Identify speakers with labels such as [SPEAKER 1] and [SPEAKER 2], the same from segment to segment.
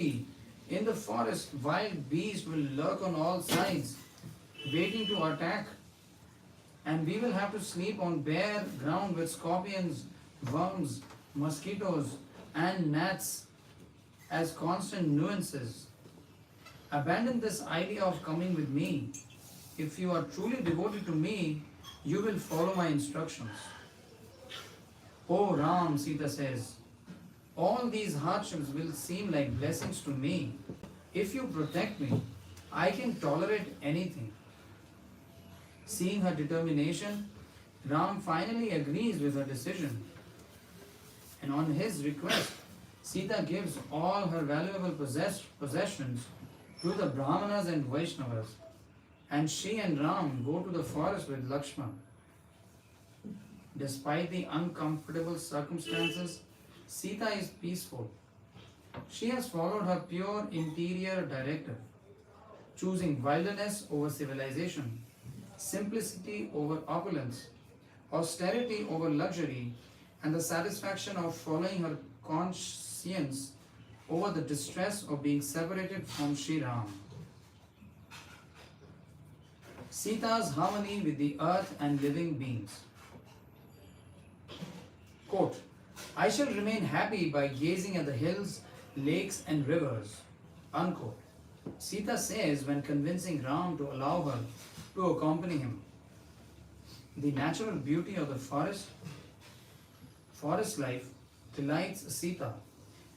[SPEAKER 1] In the forest, wild beasts will lurk on all sides, waiting to attack, and we will have to sleep on bare ground with scorpions, worms, mosquitoes, and gnats as constant nuisances. Abandon this idea of coming with me. If you are truly devoted to me, you will follow my instructions. Oh Ram, Sita says, all these hardships will seem like blessings to me. If you protect me, I can tolerate anything. Seeing her determination, Ram finally agrees with her decision. And on his request, Sita gives all her valuable possessions to the Brahmanas and Vaishnavas, and she and Ram go to the forest with Lakshmana. Despite the uncomfortable circumstances, Sita is peaceful. She has followed her pure interior directive, choosing wilderness over civilization, simplicity over opulence, austerity over luxury, and the satisfaction of following her conscience over the distress of being separated from Sri Ram. Sita's harmony with the earth and living beings. Quote, I shall remain happy by gazing at the hills, lakes, and rivers. Unquote. Sita says when convincing Ram to allow her to accompany him. The natural beauty of the forest life, delights Sita,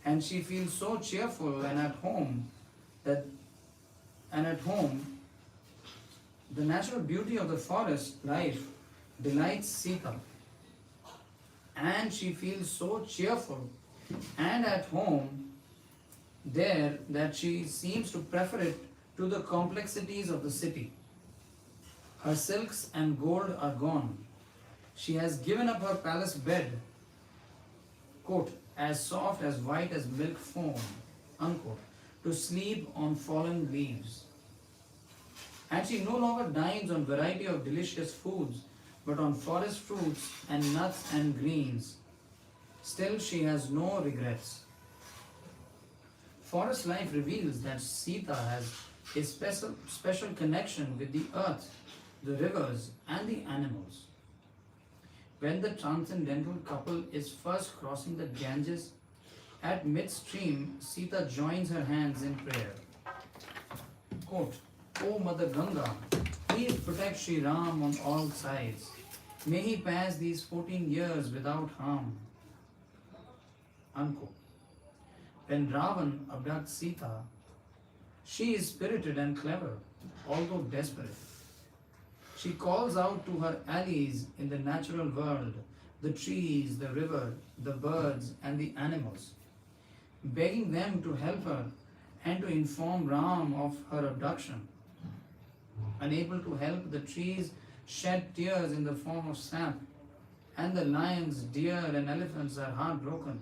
[SPEAKER 1] and she feels so cheerful and at home the natural beauty of the forest life delights Sita, and she feels so cheerful and at home there that she seems to prefer it to the complexities of the city. Her silks and gold are gone. She has given up her palace bed, quote, as soft as white as milk foam, unquote, to sleep on fallen leaves. And she no longer dines on variety of delicious foods, but on forest fruits and nuts and greens. Still, she has no regrets. Forest life reveals that Sita has a special connection with the earth, the rivers, and the animals. When the transcendental couple is first crossing the Ganges, at midstream, Sita joins her hands in prayer. Quote, O Mother Ganga, please protect Sri Ram on all sides. May he pass these 14 years without harm. Unquote. When Ravan abducts Sita, she is spirited and clever, although desperate. She calls out to her allies in the natural world, the trees, the river, the birds, and the animals, begging them to help her and to inform Ram of her abduction. Unable to help, the trees shed tears in the form of sap, and the lions, deer, and elephants are heartbroken.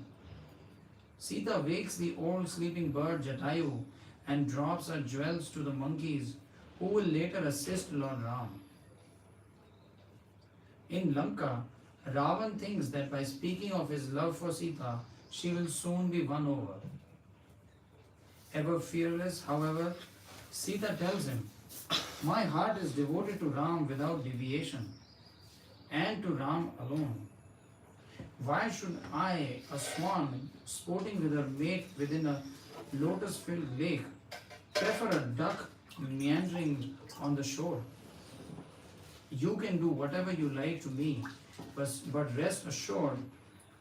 [SPEAKER 1] Sita wakes the old sleeping bird Jatayu and drops her jewels to the monkeys, who will later assist Lord Ram. In Lanka, Ravan thinks that by speaking of his love for Sita, she will soon be won over. Ever fearless, however, Sita tells him, my heart is devoted to Ram without deviation, and to Ram alone. Why should I, a swan sporting with her mate within a lotus-filled lake, prefer a duck meandering on the shore? You can do whatever you like to me, but rest assured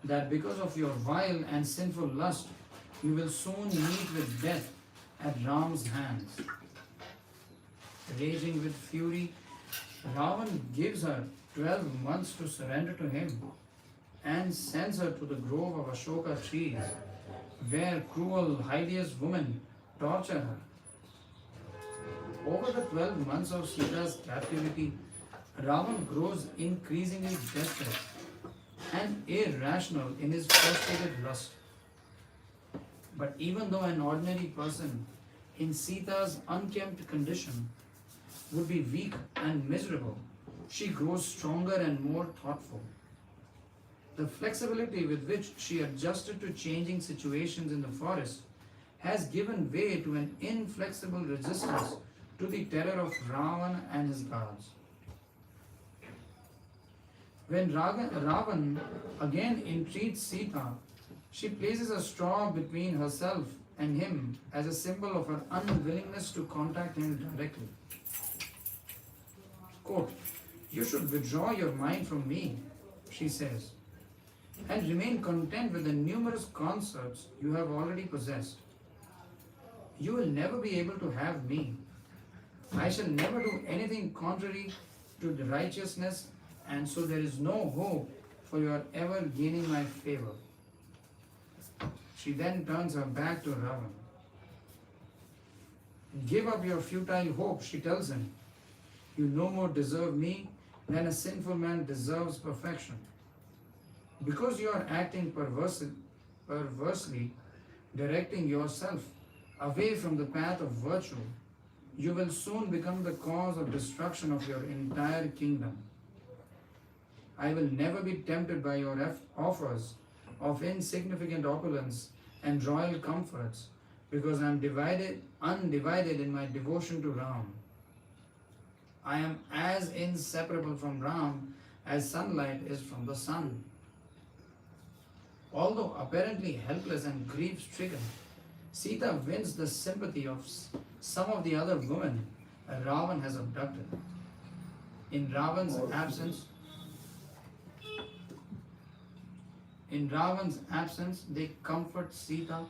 [SPEAKER 1] that because of your vile and sinful lust, you will soon meet with death at Ram's hands. Raging with fury, Ravan gives her 12 months to surrender to him and sends her to the grove of Ashoka trees, where cruel, hideous women torture her. Over the 12 months of Sita's captivity, Ravan grows increasingly desperate and irrational in his frustrated lust. But even though an ordinary person in Sita's unkempt condition would be weak and miserable, she grows stronger and more thoughtful. The flexibility with which she adjusted to changing situations in the forest has given way to an inflexible resistance to the terror of Ravan and his guards. When Ravan again entreats Sita, she places a straw between herself and him as a symbol of her unwillingness to contact him directly. Quote, "You should withdraw your mind from me," she says, "and remain content with the numerous consorts you have already possessed. You will never be able to have me. I shall never do anything contrary to the righteousness, and so there is no hope for your ever gaining my favor." She then turns her back to Ravan. "Give up your futile hope," she tells him. "You no more deserve me than a sinful man deserves perfection. Because you are acting perversely, directing yourself away from the path of virtue, you will soon become the cause of destruction of your entire kingdom. I will never be tempted by your offers of insignificant opulence and royal comforts, because I am undivided in my devotion to Ram. I am as inseparable from Ram as sunlight is from the sun." Although apparently helpless and grief-stricken, Sita wins the sympathy of some of the other women Ravan has abducted. In Ravan's absence, they comfort Sita.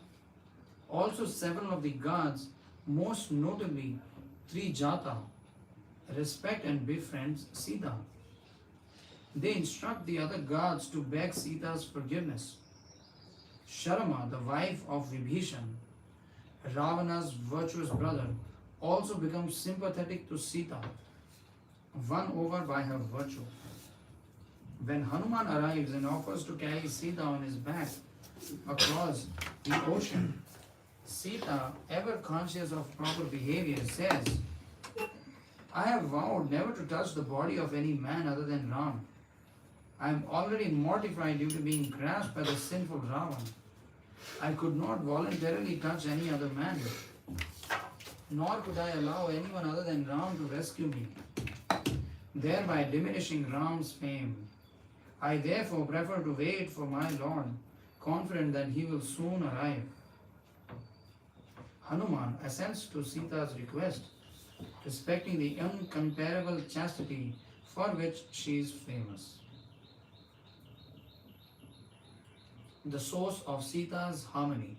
[SPEAKER 1] Also, several of the guards, most notably Trijata, respect and befriend Sita. They instruct the other guards to beg Sita's forgiveness. Sharma, the wife of Vibhishan, Ravana's virtuous brother, also becomes sympathetic to Sita, won over by her virtue. When Hanuman arrives and offers to carry Sita on his back across the ocean, Sita, ever conscious of proper behavior, says, "I have vowed never to touch the body of any man other than Ram. I am already mortified due to being grasped by the sinful Ravan. I could not voluntarily touch any other man, nor could I allow anyone other than Ram to rescue me, thereby diminishing Ram's fame. I therefore prefer to wait for my Lord, confident that he will soon arrive." Hanuman assents to Sita's request, respecting the incomparable chastity for which she is famous. The source of Sita's harmony.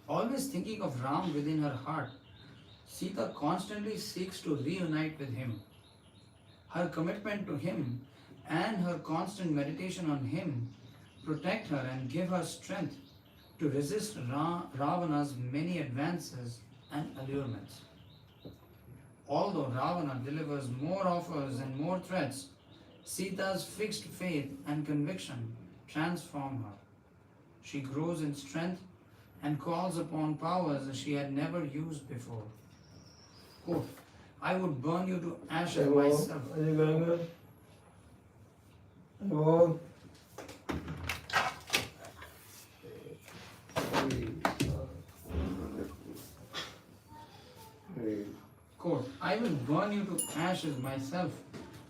[SPEAKER 1] Always thinking of Ram within her heart, Sita constantly seeks to reunite with him. Her commitment to him and her constant meditation on him protect her and give her strength to resist Ravana's many advances and allurements. Although Ravana delivers more offers and more threats, Sita's fixed faith and conviction transform her. She grows in strength and calls upon powers she had never used before. Quote, "I would burn you to ashes myself."
[SPEAKER 2] Are you going good? Hello?
[SPEAKER 1] Quote, "I will burn you to ashes myself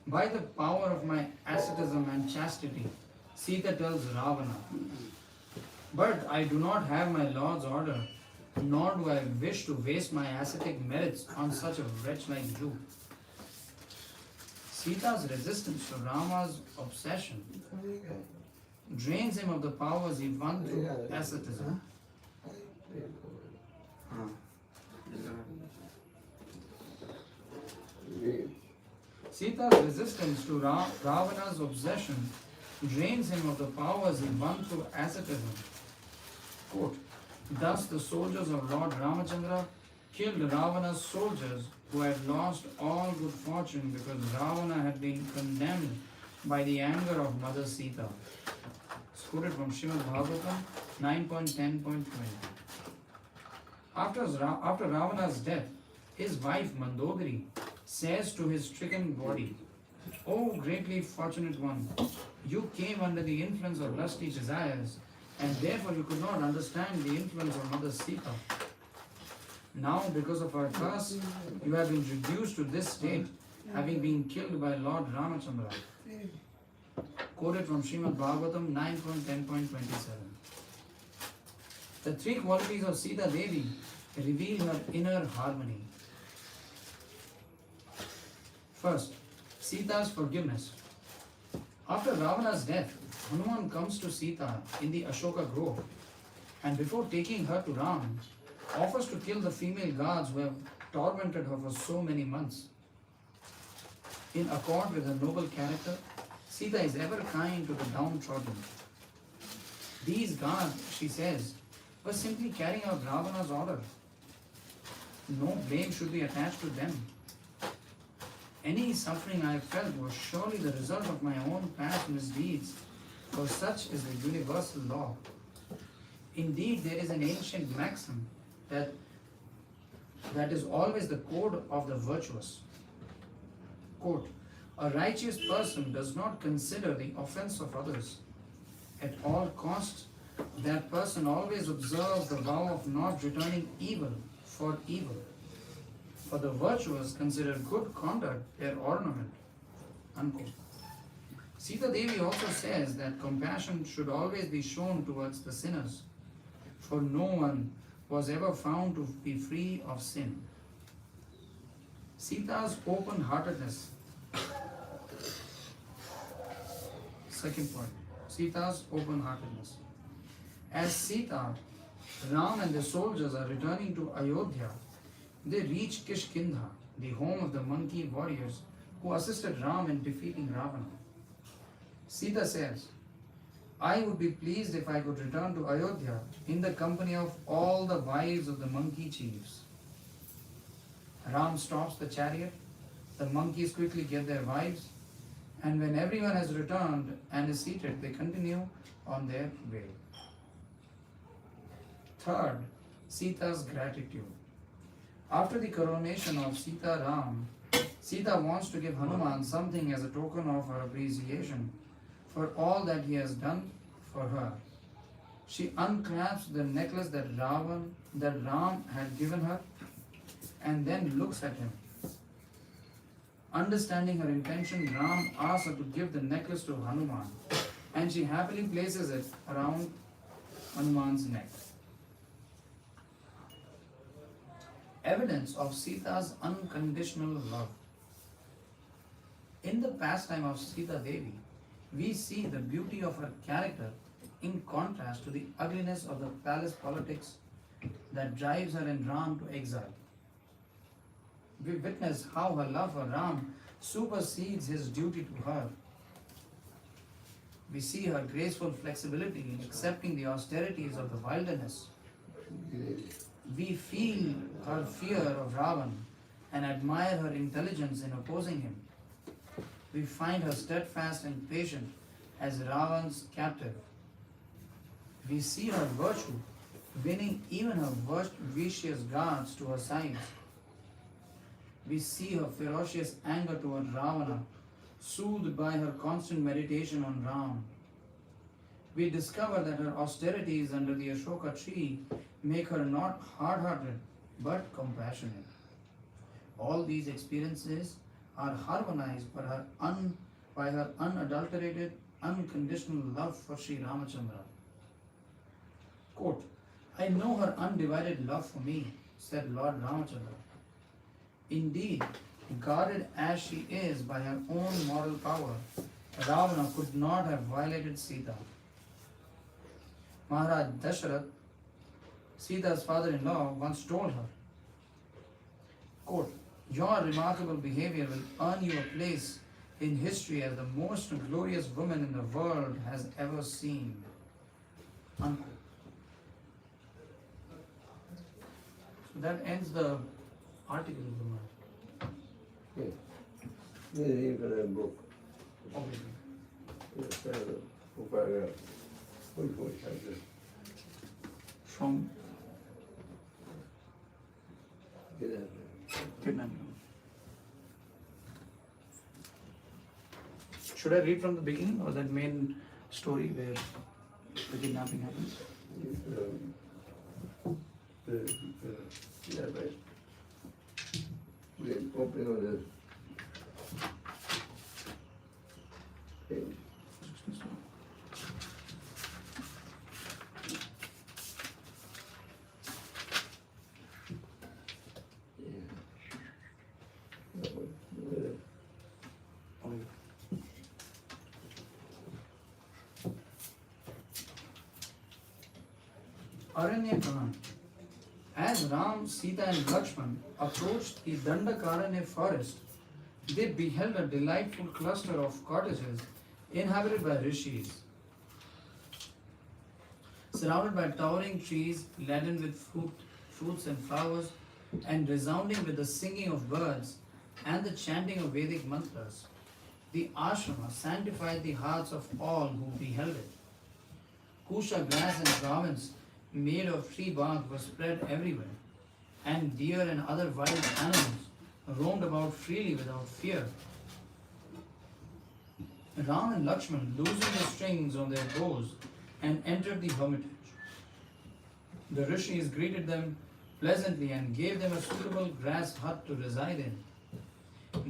[SPEAKER 1] by the power of my asceticism and chastity," Sita tells Ravana. "But I do not have my Lord's order, nor do I wish to waste my ascetic merits on such a wretch like you." Sita's resistance to Rama's obsession drains him of the powers he won through asceticism. Sita's resistance to Ravana's obsession drains him of the powers he won through asceticism. Quote, "Thus the soldiers of Lord Ramachandra killed Ravana's soldiers who had lost all good fortune because Ravana had been condemned by the anger of Mother Sita." It's quoted from Srimad Bhagavatam 9.10.20. After Ravana's death, his wife Mandodari says to his stricken body, "O greatly fortunate one, you came under the influence of lusty desires and therefore you could not understand the influence of Mother Sita. Now, because of our curse, you have been reduced to this state, having been killed by Lord Ramachandra. Quoted from Srimad Bhagavatam 9.10.27. The three qualities of Sita Devi reveal her inner harmony. First, Sita's forgiveness. After Ravana's death, Hanuman comes to Sita in the Ashoka Grove, and before taking her to Ram, offers to kill the female guards who have tormented her for so many months. In accord with her noble character, Sita is ever kind to the downtrodden. These guards, she says, were simply carrying out Ravana's order. No blame should be attached to them. Any suffering I felt was surely the result of my own past misdeeds, for such is the universal law. Indeed, there is an ancient maxim that is always the code of the virtuous. Quote, a righteous person does not consider the offense of others. At all costs, that person always observes the vow of not returning evil for evil. For the virtuous consider good conduct their ornament. Unquote. Sita Devi also says that compassion should always be shown towards the sinners, for no one was ever found to be free of sin. Sita's open-heartedness. Second point, Sita's open-heartedness. As Sita, Ram and the soldiers are returning to Ayodhya, they reach Kishkindha, the home of the monkey warriors who assisted Ram in defeating Ravana. Sita says, I would be pleased if I could return to Ayodhya in the company of all the wives of the monkey chiefs. Ram stops the chariot, the monkeys quickly get their wives, and when everyone has returned and is seated, they continue on their way. Third, Sita's gratitude. After the coronation of Sita Ram, Sita wants to give Hanuman something as a token of her appreciation for all that he has done for her. She unclasps the necklace that Ram had given her and then looks at him. Understanding her intention, Ram asks her to give the necklace to Hanuman, and she happily places it around Hanuman's neck. Evidence of Sita's unconditional love. In the pastime of Sita Devi, we see the beauty of her character in contrast to the ugliness of the palace politics that drives her and Ram to exile. We witness how her love for Ram supersedes his duty to her. We see her graceful flexibility in accepting the austerities of the wilderness. We feel her fear of Ravan and admire her intelligence in opposing him. We find her steadfast and patient as Ravan's captive. We see her virtue winning even her worst vicious guards to her side. We see her ferocious anger toward Ravana, soothed by her constant meditation on Ram. We discover that her austerities under the Ashoka tree make her not hard-hearted but compassionate. All these experiences are harmonized by her unadulterated, unconditional love for Sri Ramachandra. Quote, I know her undivided love for me, said Lord Ramachandra. Indeed, guarded as she is by her own moral power, Ravana could not have violated Sita. Maharaj Dasharath, Sita's father-in-law, once told her, quote, your remarkable behavior will earn you a place in history as the most glorious woman in the world has ever seen. Unquote. So that ends the article of the month.
[SPEAKER 2] Yes. This is a book.
[SPEAKER 1] Okay.
[SPEAKER 2] It's a paragraph. Which chapter?
[SPEAKER 1] From Kidnapping. Should I read from the beginning or that main story where the kidnapping happened?
[SPEAKER 2] Yeah, right. We open on this page.
[SPEAKER 1] Aranyakana. As Ram, Sita and Lakshman approached the Dandakaranya forest, they beheld a delightful cluster of cottages inhabited by rishis. Surrounded by towering trees laden with fruits and flowers, and resounding with the singing of birds and the chanting of Vedic mantras, the ashrama sanctified the hearts of all who beheld it. Kusha grass and garments made of tree bark were spread everywhere, and deer and other wild animals roamed about freely without fear. Ram and Lakshman loosened the strings on their bows and entered the hermitage. The rishis greeted them pleasantly and gave them a suitable grass hut to reside in.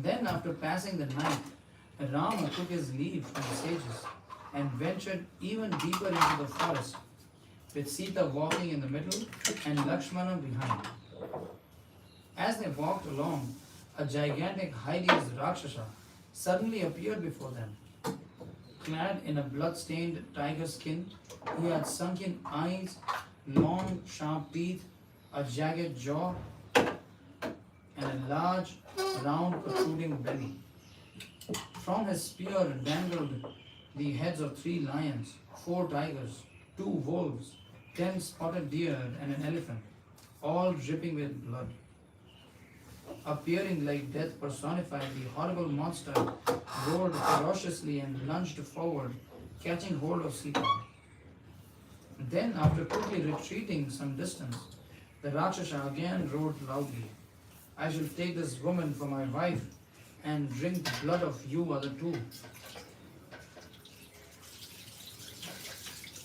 [SPEAKER 1] Then, after passing the night, Rama took his leave from the sages and ventured even deeper into the forest, with Sita walking in the middle and Lakshmana behind. As they walked along, a gigantic hideous Rakshasa suddenly appeared before them. Clad in a blood-stained tiger skin, he had sunken eyes, long sharp teeth, a jagged jaw, and a large, round, protruding belly. From his spear dangled the heads of 3 lions, 4 tigers, 2 wolves, 10 spotted deer, and an elephant, all dripping with blood. Appearing like death personified, the horrible monster roared ferociously and lunged forward, catching hold of Sita. Then, after quickly retreating some distance, the Rakshasa again roared loudly, "I shall take this woman for my wife and drink the blood of you other two."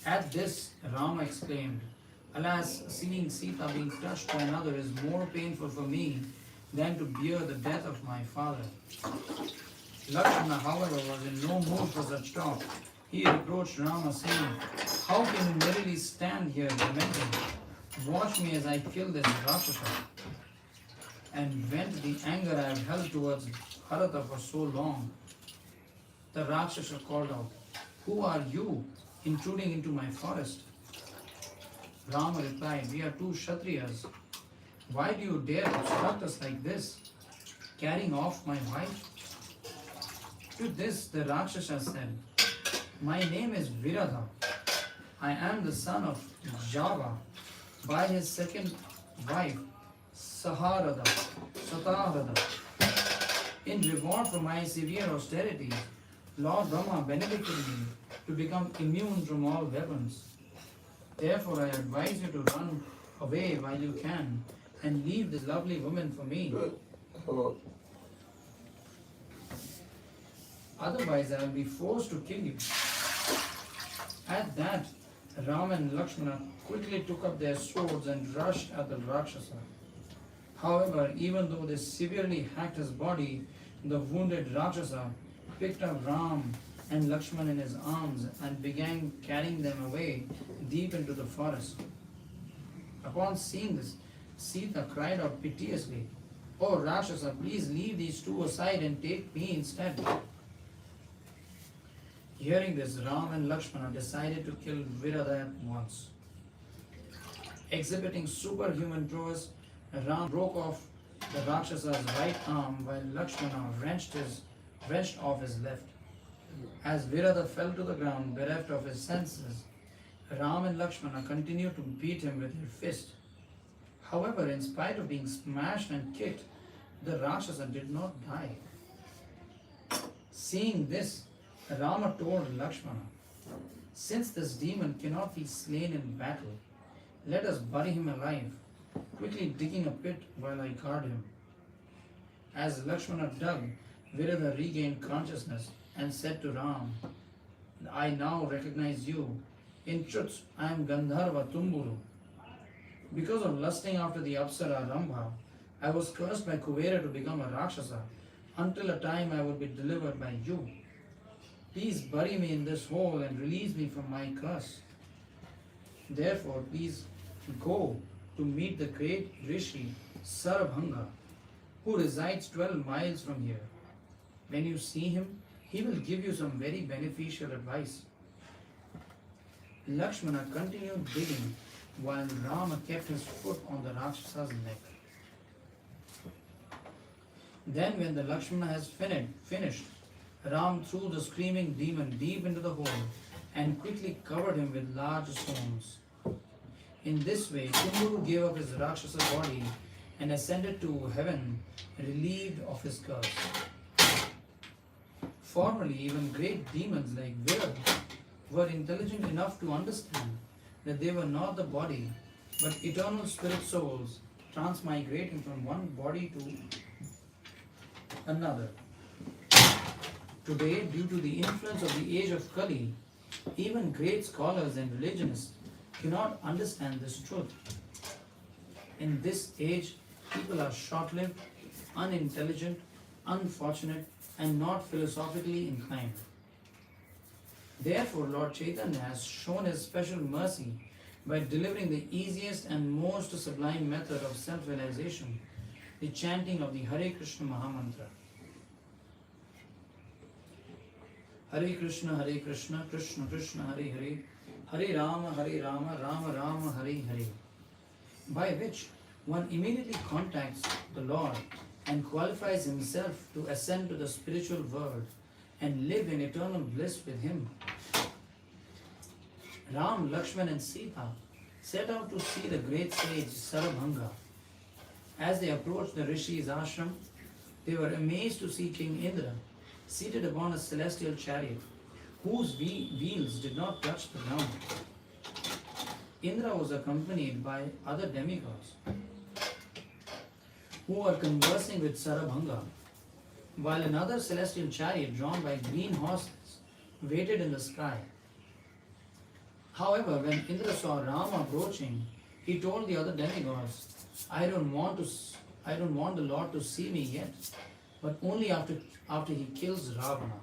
[SPEAKER 1] At this, Rama exclaimed, "Alas, seeing Sita being touched by another is more painful for me than to bear the death of my father." Lakshmana, however, was in no mood for such talk. He reproached Rama, saying, "How can you merely stand here lamenting? Watch me as I kill this Rakshasa and vent the anger I have held towards Bharata for so long." The Rakshasa called out, "Who are you intruding into my forest?" Rama replied, "We are 2 Kshatriyas. Why do you dare obstruct us like this, carrying off my wife?" To this the Rakshasa said, "My name is Virada. I am the son of Java by his second wife, Satarada. In reward for my severe austerities, Lord Rama benedicted me to become immune from all weapons. Therefore I advise you to run away while you can and leave this lovely woman for me. Otherwise I will be forced to kill you." At that, Rama and Lakshmana quickly took up their swords and rushed at the Rakshasa. However, even though they severely hacked his body, the wounded Rakshasa picked up Ram and Lakshman in his arms and began carrying them away deep into the forest. Upon seeing this, Sita cried out piteously, "Oh Rakshasa, please leave these 2 aside and take me instead." Hearing this, Ram and Lakshmana decided to kill Virada at once. Exhibiting superhuman prowess, Ram broke off the Rakshasa's right arm while Lakshmana wrenched off his left. As Virada fell to the ground, bereft of his senses, Ram and Lakshmana continued to beat him with their fist. However, in spite of being smashed and kicked, the Rakshasa did not die. Seeing this, Rama told Lakshmana, "Since this demon cannot be slain in battle, let us bury him alive, quickly digging a pit while I guard him." As Lakshmana dug, Virada regained consciousness and said to Ram, "I now recognize you. In truth, I am Gandharva Tumburu. Because of lusting after the Apsara Rambha, I was cursed by Kuvera to become a Rakshasa until a time I would be delivered by you. Please bury me in this hole and release me from my curse. Therefore, please go to meet the great Rishi Sarabhanga, who resides 12 miles from here. When you see him, he will give you some very beneficial advice. Lakshmana continued digging while Rama kept his foot on the Rakshasa's neck. Then, when the Lakshmana has finished, Ram threw the screaming demon deep into the hole and quickly covered him with large stones. In this way, Tumburu gave up his Rakshasa body and ascended to heaven, relieved of his curse. Formerly, even great demons like Virada were intelligent enough to understand that they were not the body, but eternal spirit souls transmigrating from one body to another. Today, due to the influence of the age of Kali, even great scholars and religionists cannot understand this truth. In this age, people are short-lived, unintelligent, unfortunate, and not philosophically inclined. Therefore, Lord Chaitanya has shown his special mercy by delivering the easiest and most sublime method of self-realization, the chanting of the Hare Krishna Mahamantra. Hare Krishna, Krishna Krishna, Hare Hare, Hare Rama, Rama Rama, Hare Hare, by which one immediately contacts the Lord and qualifies himself to ascend to the spiritual world and live in eternal bliss with him. Ram, Lakshmana and Sita set out to see the great sage Sarabhanga. As they approached the Rishi's ashram, they were amazed to see King Indra seated upon a celestial chariot whose wheels did not touch the ground. Indra was accompanied by other demigods who were conversing with Sarabhanga, while another celestial chariot drawn by green horses waited in the sky. However, when Indra saw Rama approaching, he told the other demigods, I don't want the Lord to see me yet, but only after he kills Ravana.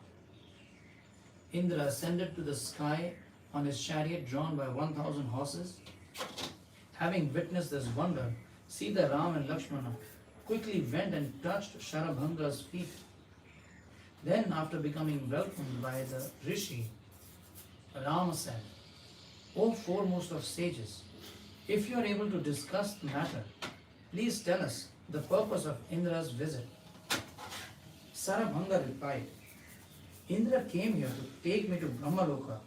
[SPEAKER 1] Indra ascended to the sky on his chariot drawn by 1,000 horses. Having witnessed this wonder, Sita, Ram and Lakshmana quickly went and touched Sarabhanga's feet. Then, after becoming welcomed by the Rishi, Rama said, O foremost of sages, if you are able to discuss the matter, please tell us the purpose of Indra's visit. Sarabhanga replied, Indra came here to take me to Brahmaloka,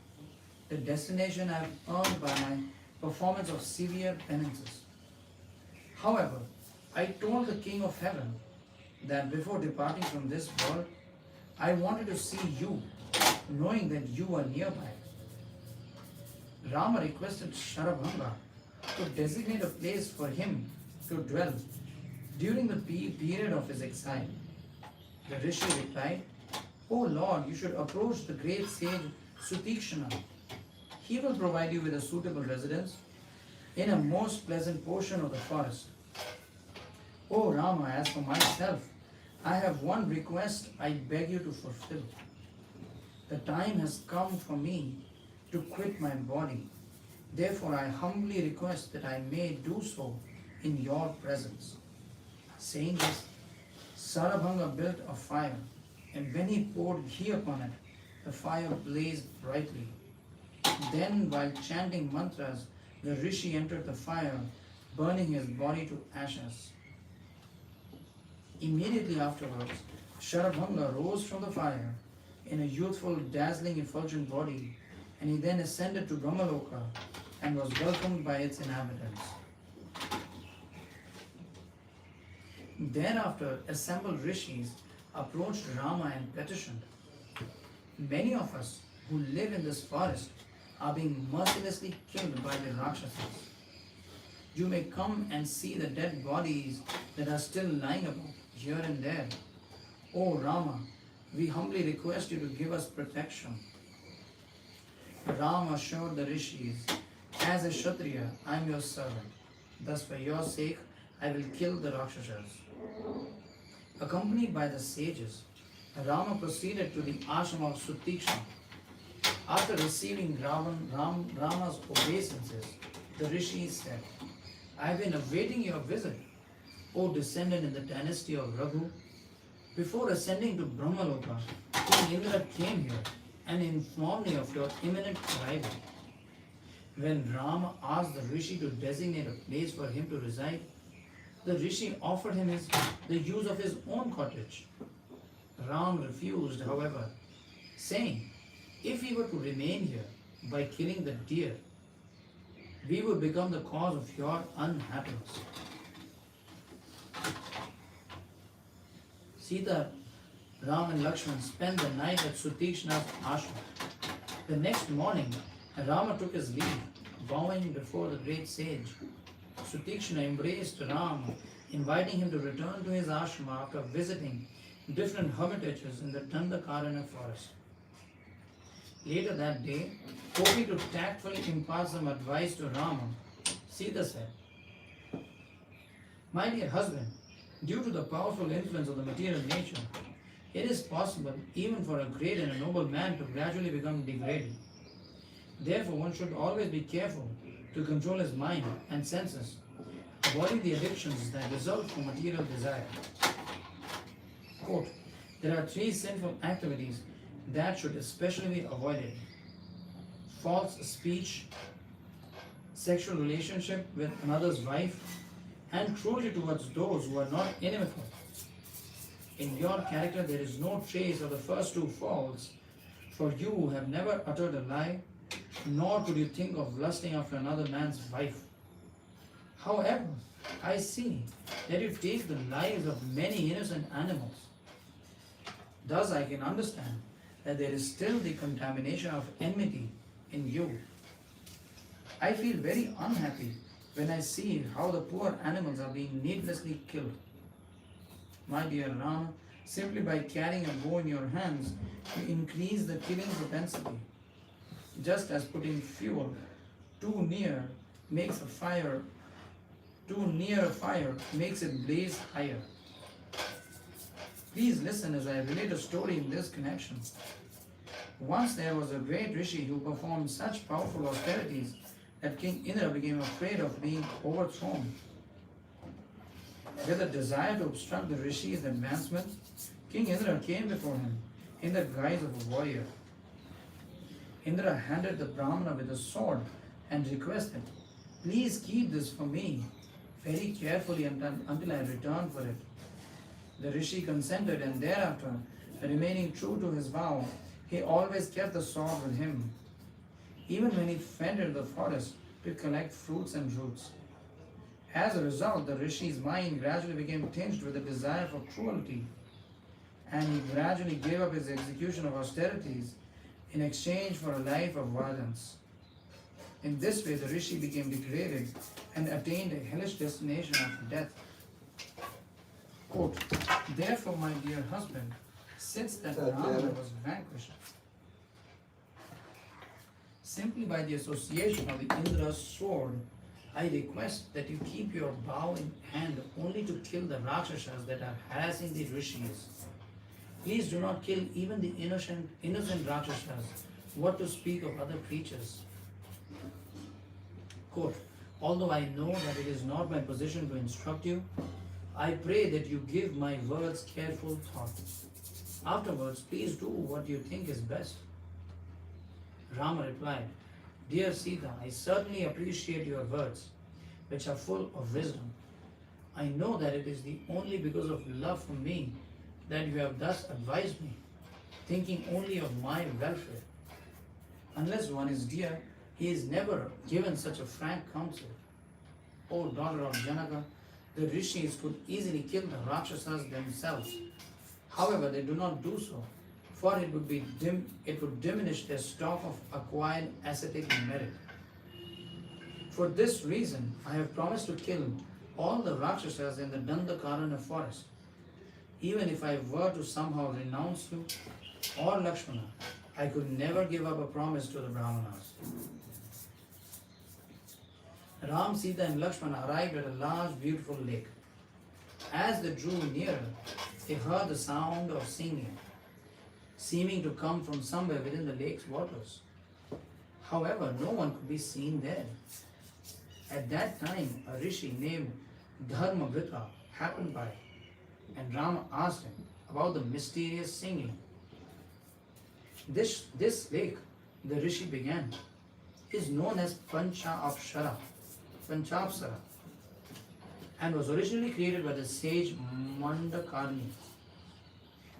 [SPEAKER 1] the destination I have earned by my performance of severe penances. However, I told the King of Heaven that before departing from this world, I wanted to see you, knowing that you are nearby. Rama requested Sarabhanga to designate a place for him to dwell during the period of his exile. The Rishi replied, O Lord, you should approach the great sage Sutikshana. He will provide you with a suitable residence in a most pleasant portion of the forest. O Rama, as for myself, I have one request I beg you to fulfill. The time has come for me to quit my body. Therefore, I humbly request that I may do so in your presence. Saying this, Sarabhanga built a fire, and when he poured ghee upon it, the fire blazed brightly. Then, while chanting mantras, the Rishi entered the fire, burning his body to ashes. Immediately afterwards, Sarabhanga rose from the fire in a youthful, dazzling, effulgent body, and he then ascended to Brahmaloka and was welcomed by its inhabitants. Thereafter, assembled rishis approached Rama and petitioned, Many of us who live in this forest are being mercilessly killed by the Rakshasas. You may come and see the dead bodies that are still lying about here and there. O Rama, we humbly request you to give us protection. Ram assured the rishis, as a Kshatriya, I am your servant. Thus, for your sake, I will kill the Rakshasas. Accompanied by the sages, Rama proceeded to the ashram of Sutikshna. After receiving Rama's obeisances, the rishis said, I have been awaiting your visit, O descendant in the dynasty of Raghu. Before ascending to Brahmaloka, King Indra came here and informed me of your imminent arrival. When Rama asked the rishi to designate a place for him to reside, the rishi offered him the use of his own cottage. Ram refused, however, saying, if he were to remain here by killing the deer, we would become the cause of your unhappiness. Sita, Ram and Lakshmana spent the night at Sutikshna's ashram. The next morning, Rama took his leave, bowing before the great sage. Sutikshna embraced Ram, inviting him to return to his ashram after visiting different hermitages in the Dandakaranya forest. Later that day, hoping to tactfully impart some advice to Rama, Sita said, my dear husband, due to the powerful influence of the material nature, it is possible even for a great and a noble man to gradually become degraded. Therefore, one should always be careful to control his mind and senses, avoiding the addictions that result from material desire. Quote, there are 3 sinful activities that should especially be avoided: false speech, sexual relationship with another's wife, and cruelty towards those who are not inimical. In your character there is no trace of the first 2 faults, for you have never uttered a lie, nor could you think of lusting after another man's wife. However, I see that you take the lives of many innocent animals. Thus I can understand that there is still the contamination of enmity in you. I feel very unhappy when I see how the poor animals are being needlessly killed. My dear Rama, simply by carrying a bow in your hands, you increase the killing propensity. Just as putting fuel too near a fire makes it blaze higher. Please listen as I relate a story in this connection. Once there was a great rishi who performed such powerful austerities that King Indra became afraid of being overthrown. With a desire to obstruct the rishi's advancement, King Indra came before him in the guise of a warrior. Indra handed the Brahmana with a sword and requested, please keep this for me very carefully until I return for it. The rishi consented, and thereafter, remaining true to his vow, he always kept the sword with him, even when he entered the forest to collect fruits and roots. As a result, the rishi's mind gradually became tinged with a desire for cruelty, and he gradually gave up his execution of austerities in exchange for a life of violence. In this way, the rishi became degraded and attained a hellish destination of death. Quote, therefore, my dear husband, since that Rama was vanquished, simply by the association of the Indra's sword, I request that you keep your bow in hand only to kill the Rakshasas that are harassing the rishis. Please do not kill even the innocent Rakshasas, what to speak of other creatures. Quote, although I know that it is not my position to instruct you, I pray that you give my words careful thought. Afterwards, please do what you think is best. Rama replied, dear Sita, I certainly appreciate your words, which are full of wisdom. I know that it is the only because of love for me that you have thus advised me, thinking only of my welfare. Unless one is dear, he is never given such a frank counsel. O daughter of Janaka, the rishis could easily kill the Rakshasas themselves. However, they do not do so, for it would diminish their stock of acquired ascetic merit. For this reason, I have promised to kill all the Rakshasas in the Dandakaranya forest. Even if I were to somehow renounce you or Lakshmana, I could never give up a promise to the Brahmanas. Ram, Sita and Lakshmana arrived at a large, beautiful lake. As they drew nearer, they heard the sound of singing, seeming to come from somewhere within the lake's waters. However, no one could be seen there. At that time, a rishi named Dharmavrita happened by, and Rama asked him about the mysterious singing. This lake, the rishi began, is known as Panchapsara, and was originally created by the sage Mandakarni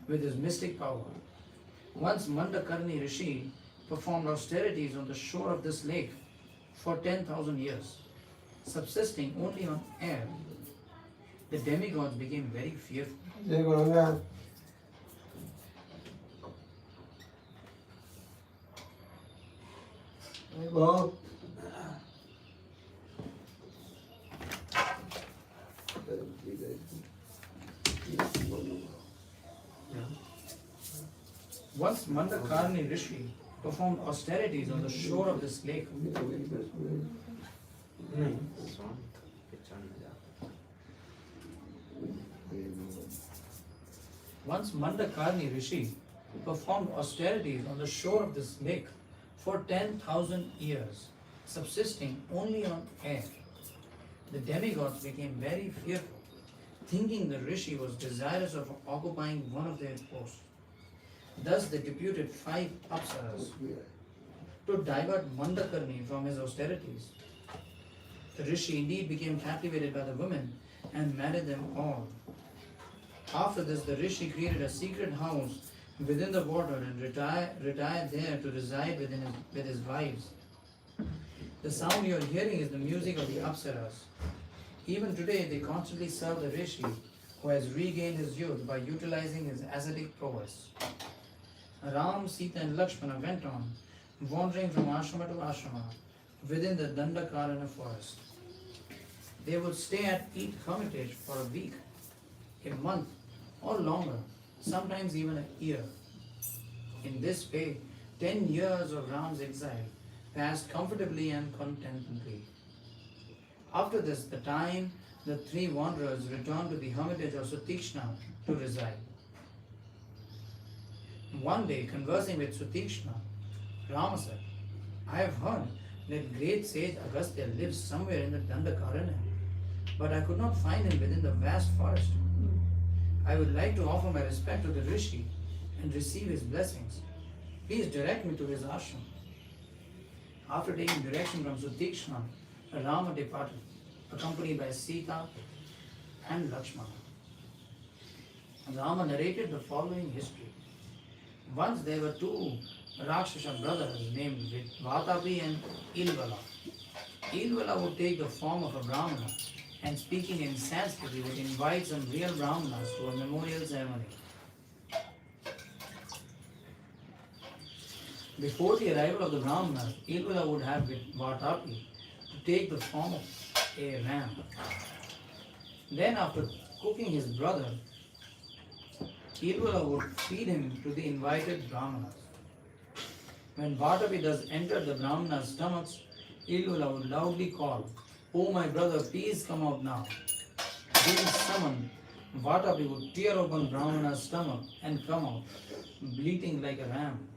[SPEAKER 1] with his mystic power. Once Mandakarni Rishi performed austerities on the shore of this lake for 10,000 years, subsisting only on air. The demigods became very fearful.
[SPEAKER 2] Bố.
[SPEAKER 1] Once Mandakarni Rishi performed austerities on the shore of this lake. Once Mandakarni Rishi performed austerities on the shore of this lake for 10,000 years, subsisting only on air. The demigods became very fearful, thinking the Rishi was desirous of occupying one of their posts. Thus they deputed 5 apsaras to divert Mandakarni from his austerities. The Rishi indeed became captivated by the women and married them all. After this, the Rishi created a secret house within the water and retired there to reside with his wives. The sound you are hearing is the music of the apsaras. Even today, they constantly serve the Rishi who has regained his youth by utilizing his ascetic prowess. Ram, Sita and Lakshmana went on, wandering from ashrama to ashrama within the Dandakaranya forest. They would stay at each hermitage for a week, a month, or longer, sometimes even a year. In this way, 10 years of Ram's exile passed comfortably and contentedly. After this, the 3 wanderers returned to the hermitage of Sutikshna to reside. One day, conversing with Sutikshna, Rama said, I have heard that great sage Agastya lives somewhere in the Dandakaranya, but I could not find him within the vast forest. I would like to offer my respect to the Rishi and receive his blessings. Please direct me to his ashram. After taking direction from Sutikshna, Rama departed, accompanied by Sita and Lakshmana. Rama narrated the following history. Once there were 2 Rakshasa brothers named Vatapi and Ilvala. Ilvala would take the form of a Brahmana and speaking in Sanskrit would invite some real Brahmanas to a memorial ceremony. Before the arrival of the Brahmanas, Ilvala would have with Vatapi to take the form of a ram. Then after cooking his brother, Ilvala would feed him to the invited Brahmanas. When Vatapi thus entered the Brahmanas' stomachs, Ilvala would loudly call, "Oh my brother, please come out now." Being summoned, Vatapi would tear open Brahmana's stomach and come out, bleating like a ram.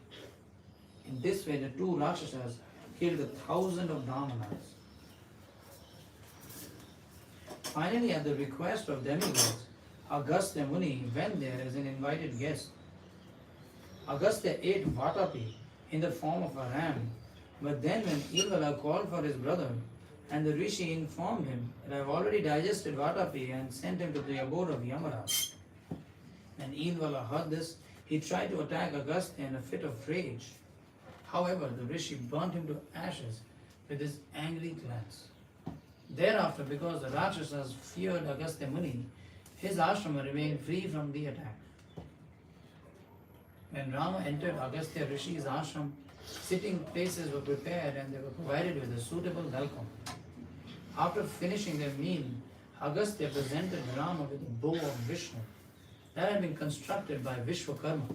[SPEAKER 1] In this way, the 2 Rakshasas killed 1,000 of Brahmanas. Finally, at the request of demigods, Agastya Muni went there as an invited guest. Agastya ate Vatapi in the form of a ram, but then when Ilvala called for his brother, and the Rishi informed him that I have already digested Vatapi and sent him to the abode of Yamaraj. When Ilvala heard this, he tried to attack Agastya in a fit of rage. However, the Rishi burnt him to ashes with his angry glance. Thereafter, because the Rakshasas feared Agastya Muni, his ashrama remained free from the attack. When Rama entered Agastya Rishi's ashram, sitting places were prepared and they were provided with a suitable welcome. After finishing their meal, Agastya presented Rama with a bow of Vishnu that had been constructed by Vishwakarma.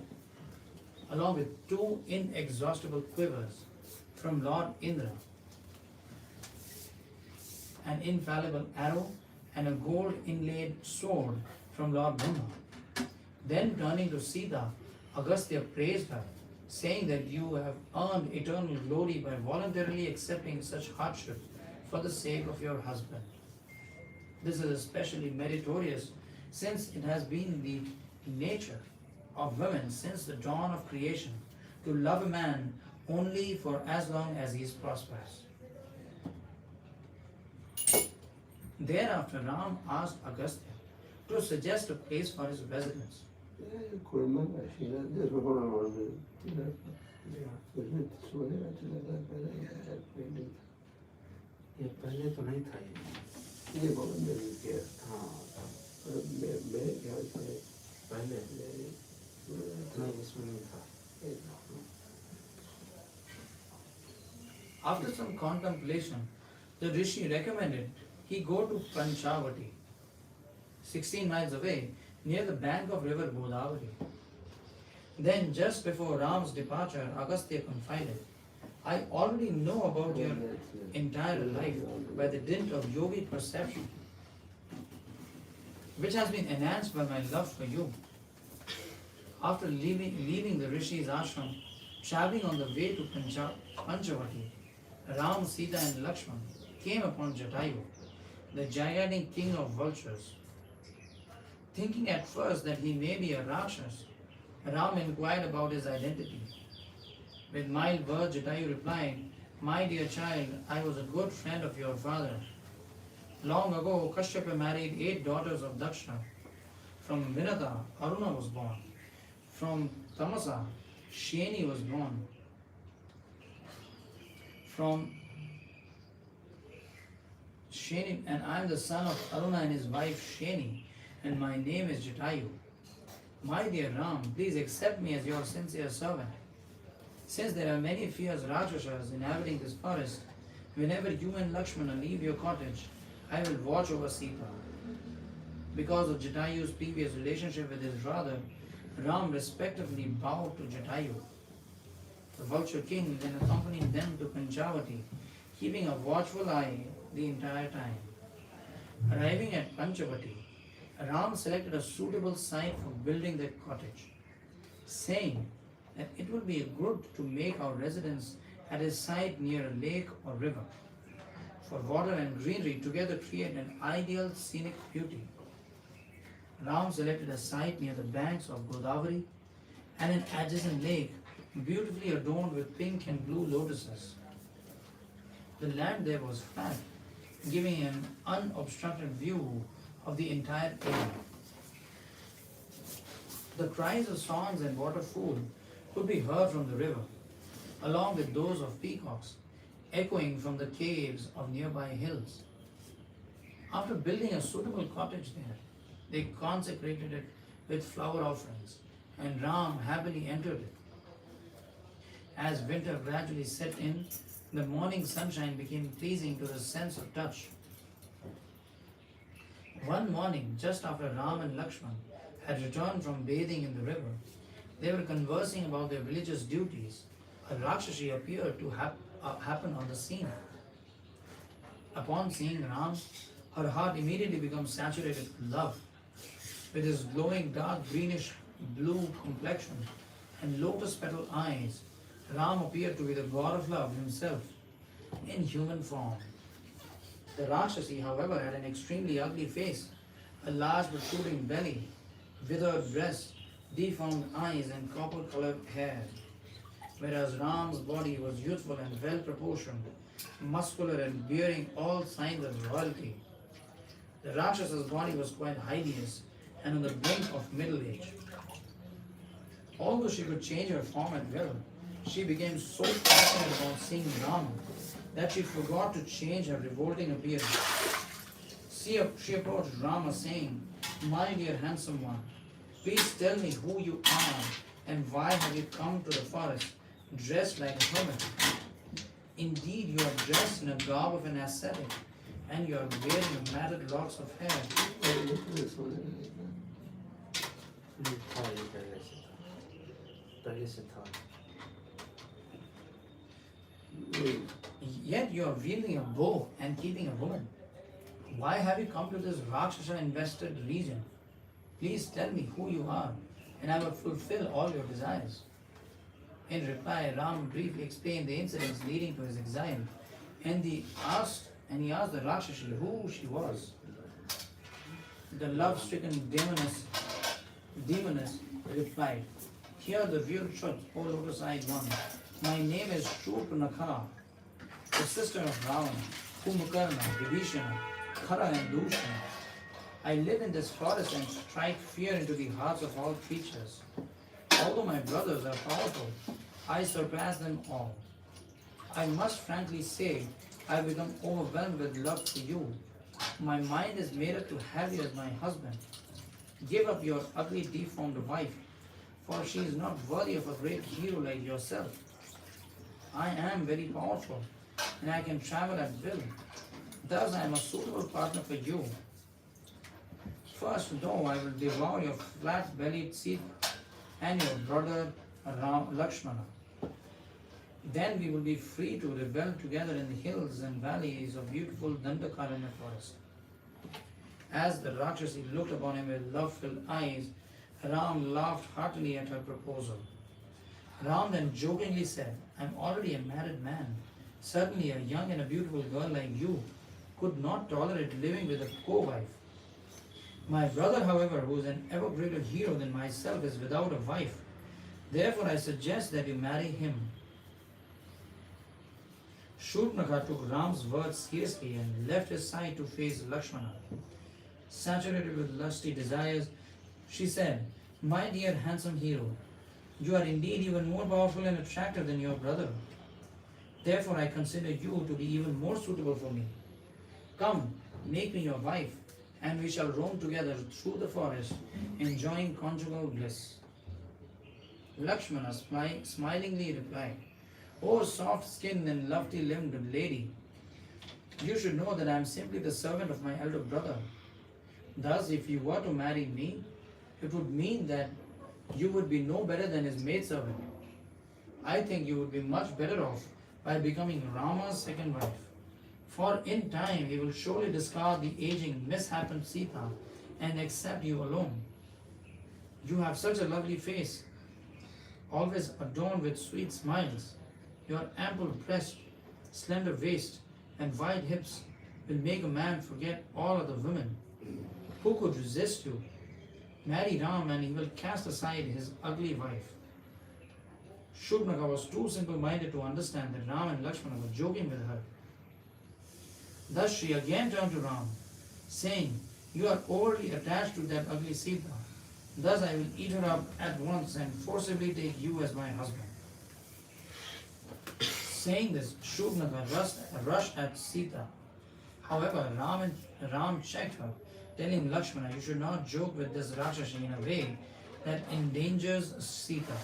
[SPEAKER 1] along with 2 inexhaustible quivers from Lord Indra, an infallible arrow, and a gold inlaid sword from Lord Brahma. Then turning to Sita, Agastya praised her, saying that you have earned eternal glory by voluntarily accepting such hardship for the sake of your husband. This is especially meritorious since it has been the nature of women since the dawn of creation to love a man only for as long as he is prosperous. Thereafter, Ram asked Agastya to suggest a place for his residence.
[SPEAKER 3] ये पहले तो नहीं था
[SPEAKER 2] ये बहुत मेरी care
[SPEAKER 3] हाँ
[SPEAKER 2] और मेरे ख्याल से
[SPEAKER 3] पहले
[SPEAKER 2] मेरी
[SPEAKER 3] नहीं इसमें नहीं था
[SPEAKER 1] After some contemplation, the Rishi recommended he go to Panchavati, 16 miles away, near the bank of river Godavari. Then, just before Ram's departure, Agastya confided, I already know about your entire life by the dint of yogic perception, which has been enhanced by my love for you. After leaving the Rishi's ashram, traveling on the way to Panchavati, Ram, Sita and Lakshmana came upon Jatayu, the gigantic king of vultures. Thinking at first that he may be a Rakshas, Ram inquired about his identity. With mild words, Jatayu replied, My dear child, I was a good friend of your father. Long ago, Kashyapa married 8 daughters of Daksha. From Virada, Aruna was born. From Tamasa, Sheni was born. From Sheni, and I am the son of Aruna and his wife Sheni, and my name is Jatayu. My dear Ram, please accept me as your sincere servant. Since there are many fierce Rakshasas inhabiting this forest, whenever you and Lakshmana leave your cottage, I will watch over Sita. Because of Jatayu's previous relationship with his brother, Ram respectively bowed to Jatayu. The vulture king then accompanied them to Panchavati, keeping a watchful eye the entire time. Arriving at Panchavati, Ram selected a suitable site for building their cottage, saying that it would be good to make our residence at a site near a lake or river, for water and greenery together create an ideal scenic beauty. Ram selected a site near the banks of Godavari and an adjacent lake beautifully adorned with pink and blue lotuses. The land there was flat, giving an unobstructed view of the entire area. The cries of swans and waterfowl could be heard from the river, along with those of peacocks, echoing from the caves of nearby hills. After building a suitable cottage there, they consecrated it with flower offerings, and Ram happily entered it. As winter gradually set in, the morning sunshine became pleasing to the sense of touch. One morning, just after Ram and Lakshman had returned from bathing in the river, they were conversing about their religious duties. A Rakshasi appeared to happen on the scene. Upon seeing Ram, her heart immediately becomes saturated with love. With his glowing dark greenish blue complexion and lotus petal eyes, Ram appeared to be the god of love himself in human form. The Rakshasi, however, had an extremely ugly face, a large protruding belly, withered breast, deformed eyes, and copper-colored hair. Whereas Ram's body was youthful and well-proportioned, muscular and bearing all signs of royalty. The Rakshasa's body was quite hideous and on the brink of middle age. Although she could change her form at will, she became so passionate about seeing Rama that she forgot to change her revolting appearance. She approached Rama saying, My dear handsome one, please tell me who you are and why have you come to the forest dressed like a hermit. Indeed, you are dressed in a garb of an ascetic and you are wearing matted locks of hair.
[SPEAKER 3] था ये पहले से था पहले से था.
[SPEAKER 1] Yet you are wielding a bow and keeping a woman. Why have you come to this Rakshasa-invested region? Please tell me who you are, and I will fulfill all your desires. In reply, Ram briefly explained the incidents leading to his exile, and he asked the Rakshasi who she was. The love-stricken demoness replied, "Hear the real truth, O lotus-eyed one. My name is Shurpanakha, the sister of Ravana, Kumbhakarna, Vibhishana, Khara and Dushana. I live in this forest and strike fear into the hearts of all creatures. Although my brothers are powerful, I surpass them all. I must frankly say, I have become overwhelmed with love for you. My mind is made up to have you as my husband. Give up your ugly, deformed wife, for she is not worthy of a great hero like yourself. I am very powerful, and I can travel at will. Thus, I am a suitable partner for you. First, though, I will devour your flat-bellied Sita and your brother Lakshmana. Then we will be free to rebel together in the hills and valleys of beautiful Dandakaranya forest." As the Rakshasi looked upon him with love-filled eyes, Ram laughed heartily at her proposal. Ram then jokingly said, "I am already a married man. Certainly a young and a beautiful girl like you could not tolerate living with a co-wife. My brother, however, who is an ever greater hero than myself, is without a wife. Therefore I suggest that you marry him." Shurpanakha took Ram's words seriously and left his side to face Lakshmana. Saturated with lusty desires, she said, "My dear handsome hero, you are indeed even more powerful and attractive than your brother. Therefore I consider you to be even more suitable for me. Come, make me your wife, and we shall roam together through the forest, enjoying conjugal bliss." Lakshmana smilingly replied, "O soft-skinned and lofty-limbed lady, you should know that I am simply the servant of my elder brother. Thus, if you were to marry me, it would mean that you would be no better than his maidservant. I think you would be much better off by becoming Rama's second wife. For in time he will surely discard the aging, misshapen Sita and accept you alone. You have such a lovely face, always adorned with sweet smiles. Your ample breast, slender waist, and wide hips will make a man forget all other women. Who could resist you? Marry Ram and he will cast aside his ugly wife." Shurpanakha was too simple-minded to understand that Ram and Lakshmana were joking with her. Thus she again turned to Ram, saying, "You are overly attached to that ugly Sita. Thus I will eat her up at once and forcibly take you as my husband." Saying this, Shurpanakha rushed at Sita. However, Ram checked her, telling Lakshmana, "You should not joke with this Rakshasi in a way that endangers Sita.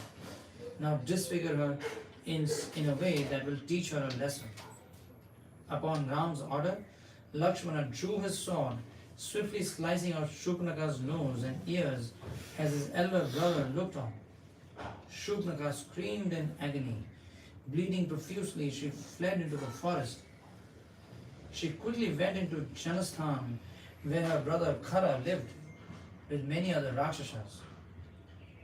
[SPEAKER 1] Now disfigure her in a way that will teach her a lesson." Upon Ram's order, Lakshmana drew his sword, swiftly slicing out Shurpanakha's nose and ears as his elder brother looked on. Shurpanakha screamed in agony. Bleeding profusely, she fled into the forest. She quickly went into Janasthan, where her brother Khara lived, with many other Rakshasas.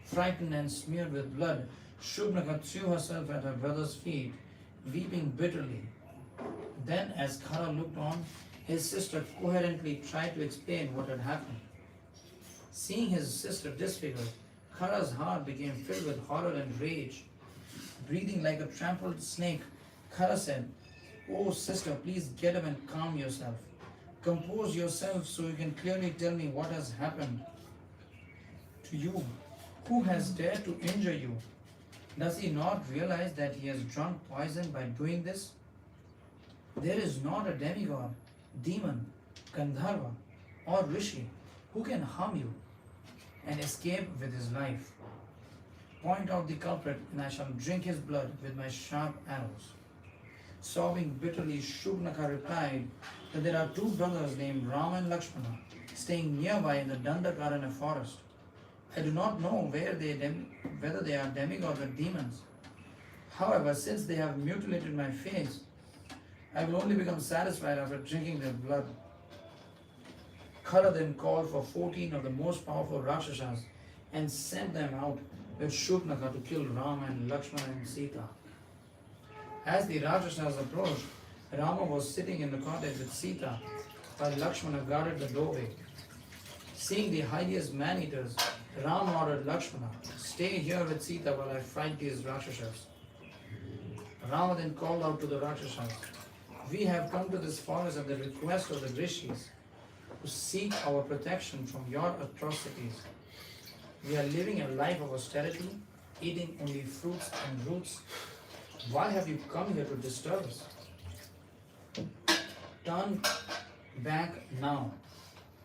[SPEAKER 1] Frightened and smeared with blood, Shurpanakha threw herself at her brother's feet, weeping bitterly. Then, as Khara looked on, his sister coherently tried to explain what had happened. Seeing his sister disfigured, Khara's heart became filled with horror and rage. Breathing like a trampled snake, Khara said, "Oh sister, please get up and calm yourself. Compose yourself so you can clearly tell me what has happened to you. Who has dared to injure you? Does he not realize that he has drunk poison by doing this? There is not a demigod, demon, Gandharva, or Rishi who can harm you and escape with his life. Point out the culprit, and I shall drink his blood with my sharp arrows." Sobbing bitterly, Shurpanakha replied that there are two brothers named Rama and Lakshmana staying nearby in the Dandakaranya forest. I do not know whether they are demigods or demons. However, since they have mutilated my face, I will only become satisfied after drinking their blood. Khara then called for 14 of the most powerful Rakshasas and sent them out with Shupnaka to kill Rama and Lakshmana and Sita. As the Rakshasas approached, Rama was sitting in the cottage with Sita, while Lakshmana guarded the doorway. Seeing the hideous man-eaters, Rama ordered Lakshmana, "Stay here with Sita while I fight these Rakshasas." Rama then called out to the Rakshasas, "We have come to this forest at the request of the Rishis to seek our protection from your atrocities. We are living a life of austerity, eating only fruits and roots. Why have you come here to disturb us? Turn back now,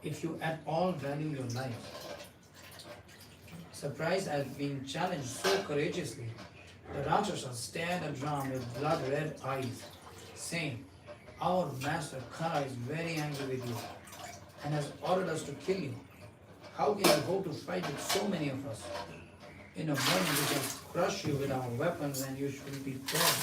[SPEAKER 1] if you at all value your life." Surprised at being challenged so courageously, the Rakshasas stared at Ram with blood-red eyes, saying, "Our master Khara is very angry with you and has ordered us to kill you. How can you hope to fight with so many of us? In a moment we shall crush you with our weapons and you shall be dead."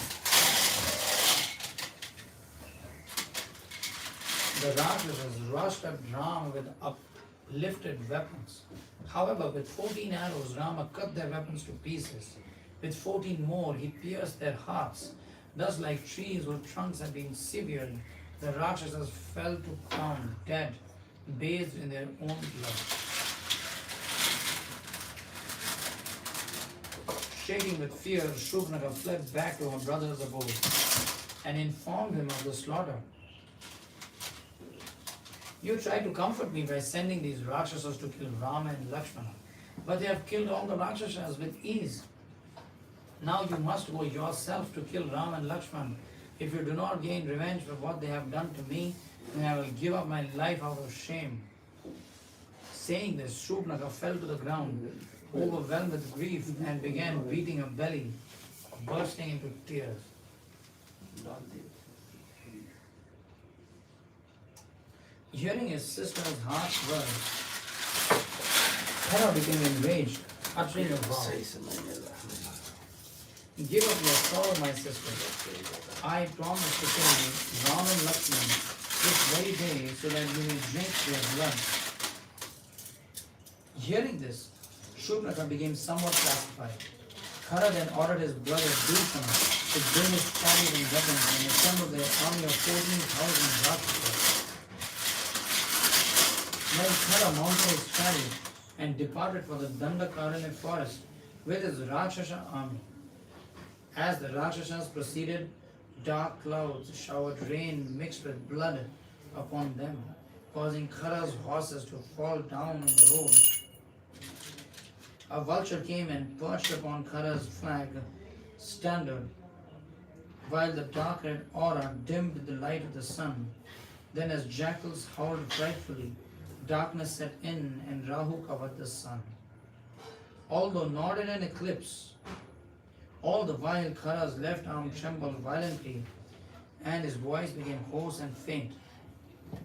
[SPEAKER 1] The Rakshasas rushed at Rama with uplifted weapons. However, with 14 arrows, Rama cut their weapons to pieces. With 14 more, he pierced their hearts. Thus, like trees whose trunks had been severed, the Rakshasas fell to ground, dead, bathed in their own blood. Shaking with fear, Shupnaka fled back to her brother's abode and informed him of the slaughter. "You tried to comfort me by sending these Rakshasas to kill Rama and Lakshmana, but they have killed all the Rakshasas with ease. Now you must go yourself to kill Rama and Lakshmana. If you do not gain revenge for what they have done to me, then I will give up my life out of shame." Saying this, Shupnaka fell to the ground, overwhelmed with grief, and began beating her belly, bursting into tears. Hearing his sister's harsh words, Khara became enraged, uttering a vow. "Give up your sorrow, my sister. I promise to kill you, Rama and Lakshmana, this very day, so that you may drink their blood." Hearing this, Shupnaka became somewhat pacified. Khara then ordered his brother Dushan to bring his chariot and weapons and assemble their army of 14,000 Rakshasas. Then Khara mounted his chariot and departed for the Dandakaranya forest with his Rakshasa army. As the Rakshasas proceeded, dark clouds showered rain mixed with blood upon them, causing Khara's horses to fall down on the road. A vulture came and perched upon Khara's flag standard, while the dark red aura dimmed the light of the sun. Then as jackals howled frightfully, darkness set in and Rahu covered the sun. Although not in an eclipse, all the while Khara's left arm trembled violently and his voice became hoarse and faint.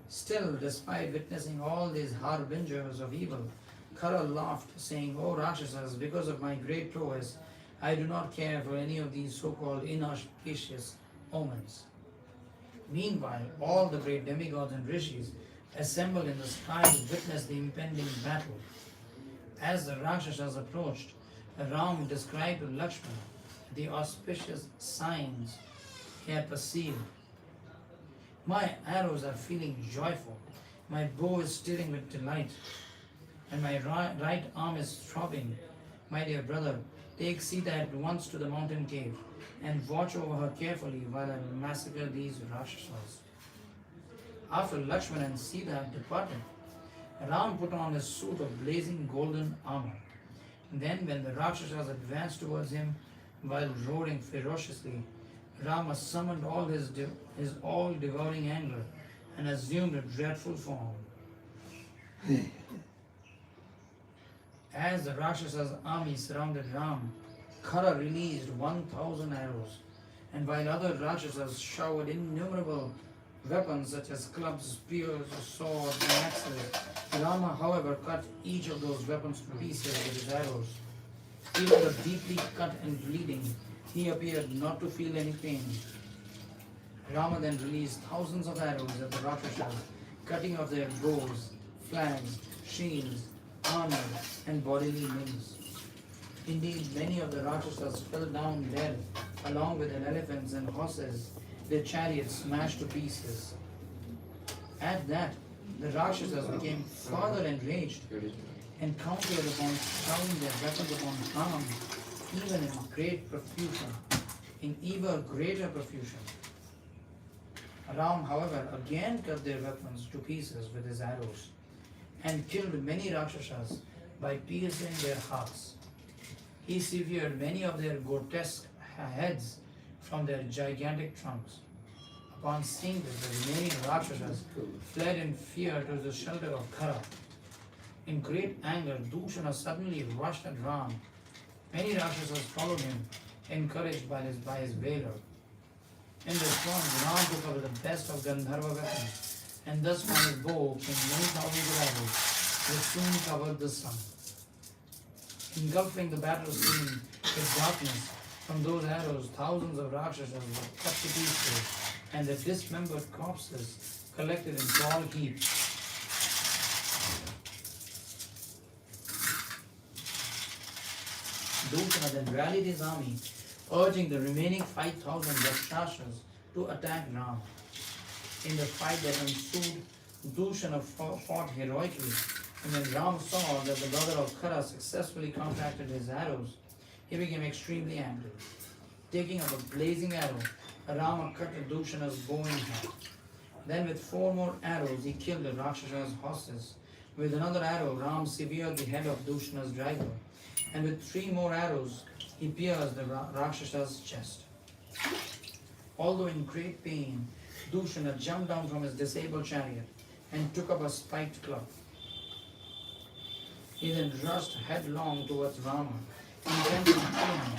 [SPEAKER 1] Still, despite witnessing all these harbingers of evil, Khara laughed, saying, "O Rakshasas, because of my great prowess, I do not care for any of these so-called inauspicious omens." Meanwhile, all the great demigods and rishis assembled in the sky to witness the impending battle. As the Rakshasas approached, Ram described to Lakshmana the auspicious signs he had perceived. "My arrows are feeling joyful, my bow is stirring with delight, and my right arm is throbbing. My dear brother, take Sita at once to the mountain cave and watch over her carefully while I massacre these Rakshasas." After Lakshmana and Sita had departed, Ram put on his suit of blazing golden armor. Then, when the Rakshasas advanced towards him while roaring ferociously, Rama summoned all his all-devouring anger and assumed a dreadful form. As the Rakshasas' army surrounded Ram, Khara released 1,000 arrows, and while other Rakshasas showered innumerable weapons such as clubs, spears, swords, and axes. Rama, however, cut each of those weapons to pieces with his arrows. Even though deeply cut and bleeding, he appeared not to feel any pain. Rama then released thousands of arrows at the Rakshasas, cutting off their bows, flags, shields, armor, and bodily limbs. Indeed, many of the Rakshasas fell down dead, along with their elephants and horses, their chariots smashed to pieces. At that, the Rakshasas became further enraged and counted upon showering their weapons upon Ram, even in great profusion, in even greater profusion. Ram, however, again cut their weapons to pieces with his arrows, and killed many Rakshasas by piercing their hearts. He severed many of their grotesque heads from their gigantic trunks. Upon seeing this, the remaining Rakshasas fled in fear to the shelter of Khara. In great anger, Dushana suddenly rushed at Ram. Many Rakshasas followed him, encouraged by his valor. In response, Ram took up the best of Gandharva weapons, and thus from his bow came many thousands of arrows, which soon covered the sun. Engulfing the battle scene with darkness, from those arrows thousands of Rakshasas were cut to pieces, and their dismembered corpses collected in tall heaps. Dushana then rallied his army, urging the remaining 5,000 Rakshasas to attack Rama. In the fight that ensued, Dushana fought heroically, and when Ram saw that the brother of Khara successfully counteracted his arrows, he became extremely angry. Taking up a blazing arrow, Rama cut Dushana's bow in half. Then with 4 more arrows, he killed the Rakshas's horses. With another arrow, Ram severed the head of Dushana's driver, and with 3 more arrows, he pierced the Rakshasa's chest. Although in great pain, Dushana jumped down from his disabled chariot and took up a spiked club. He then rushed headlong towards Rama, intent on killing him.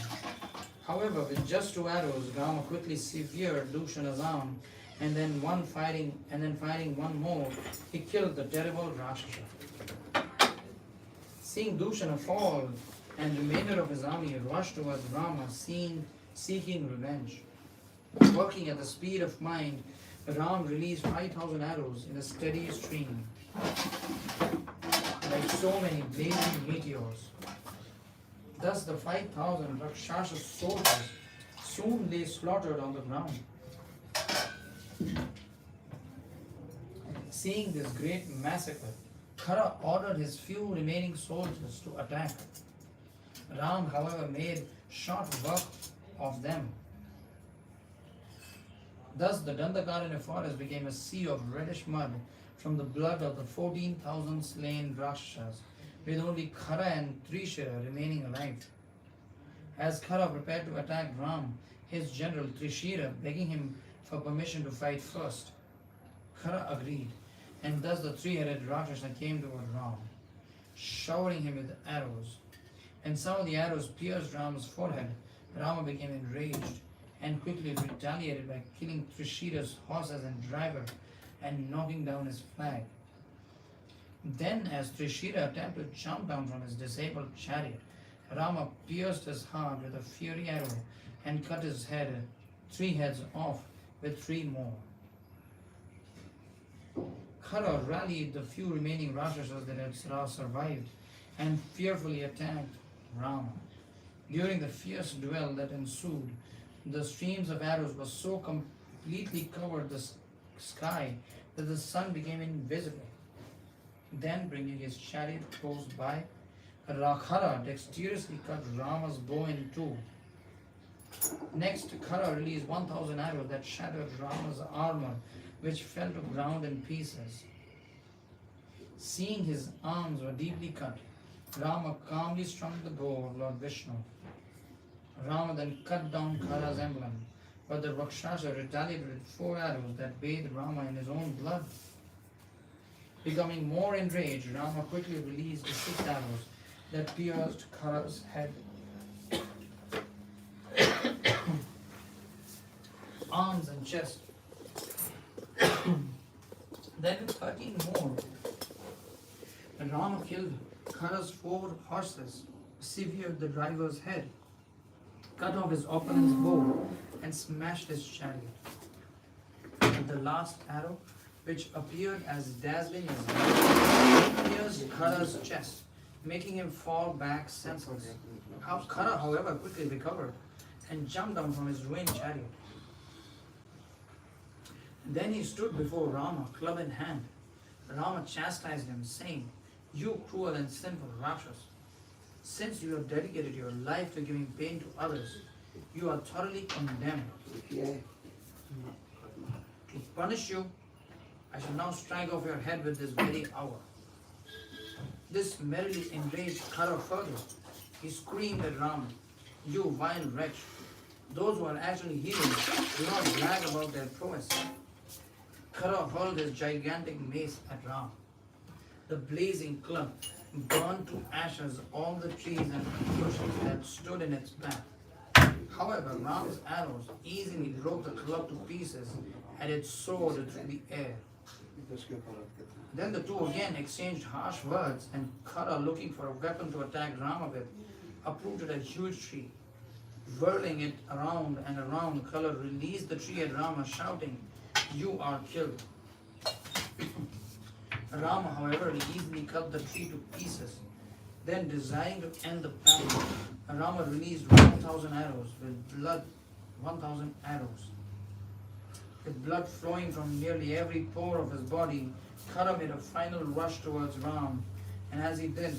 [SPEAKER 1] However, with just 2 arrows, Rama quickly severed Dushana's arm, and then firing one more, he killed the terrible Rakshasa. Seeing Dushana fall, and the remainder of his army rushed towards Rama, seeking revenge. Working at the speed of mind, Ram released 5,000 arrows in a steady stream, like so many blazing meteors. Thus the 5,000 Rakshasa soldiers soon lay slaughtered on the ground. Seeing this great massacre, Khara ordered his few remaining soldiers to attack. Ram, however, made short work of them. Thus the Dandakaranya forest became a sea of reddish mud from the blood of the 14,000 slain Rakshasas, with only Khara and Trishira remaining alive. As Khara prepared to attack Ram, his general Trishira begging him for permission to fight first, Khara agreed, and thus the 3-headed Rakshasa came toward Ram, showering him with arrows. And some of the arrows pierced Rama's forehead. Rama became enraged and quickly retaliated by killing Trishira's horses and driver and knocking down his flag. Then, as Trishira attempted to jump down from his disabled chariot, Rama pierced his heart with a fiery arrow and cut his head, 3 heads off, with 3 more. Khara rallied the few remaining Rakshasas that had survived and fearfully attacked Rama. During the fierce duel that ensued, the streams of arrows were so completely covered the sky that the sun became invisible. Then, bringing his chariot close by, Khara dexterously cut Rama's bow in 2. Next, Khara released 1,000 arrows that shattered Rama's armor, which fell to ground in pieces. Seeing his arms were deeply cut, Rama calmly struck the bow of Lord Vishnu. Rama then cut down Khara's emblem, but the Rakshasa retaliated with 4 arrows that bathed Rama in his own blood. Becoming more enraged, Rama quickly released the 6 arrows that pierced Khara's head, arms and chest. Then with 13 more, Rama killed Khara's 4 horses, severed the driver's head, cut off his opponent's bow, and smashed his chariot. With the last arrow, which appeared as dazzling as lightning, pierced Khara's chest, making him fall back senseless. Khara, however, quickly recovered and jumped down from his ruined chariot. Then he stood before Rama, club in hand. Rama chastised him, saying, "You cruel and sinful Rakshas, since you have dedicated your life to giving pain to others, you are thoroughly condemned. To punish you, I shall now strike off your head with this very hour." This merrily enraged Khara further. He screamed at Rama, "You vile wretch! Those who are actually heroes do not brag about their prowess." Khara hurled his gigantic mace at Rama. The blazing club burned to ashes all the trees and bushes that stood in its path. However, Rama's arrows easily broke the club to pieces and it soared through the air. Then the two again exchanged harsh words, and Khara, looking for a weapon to attack Rama with, uprooted a huge tree. Whirling it around and around, Khara released the tree at Rama, shouting, "You are killed." Rama, however, easily cut the tree to pieces. Then, desiring to end the battle, Rama released 1,000 arrows with blood, 1,000 arrows. With blood flowing from nearly every pore of his body, Khara made a final rush towards Ram, and as he did,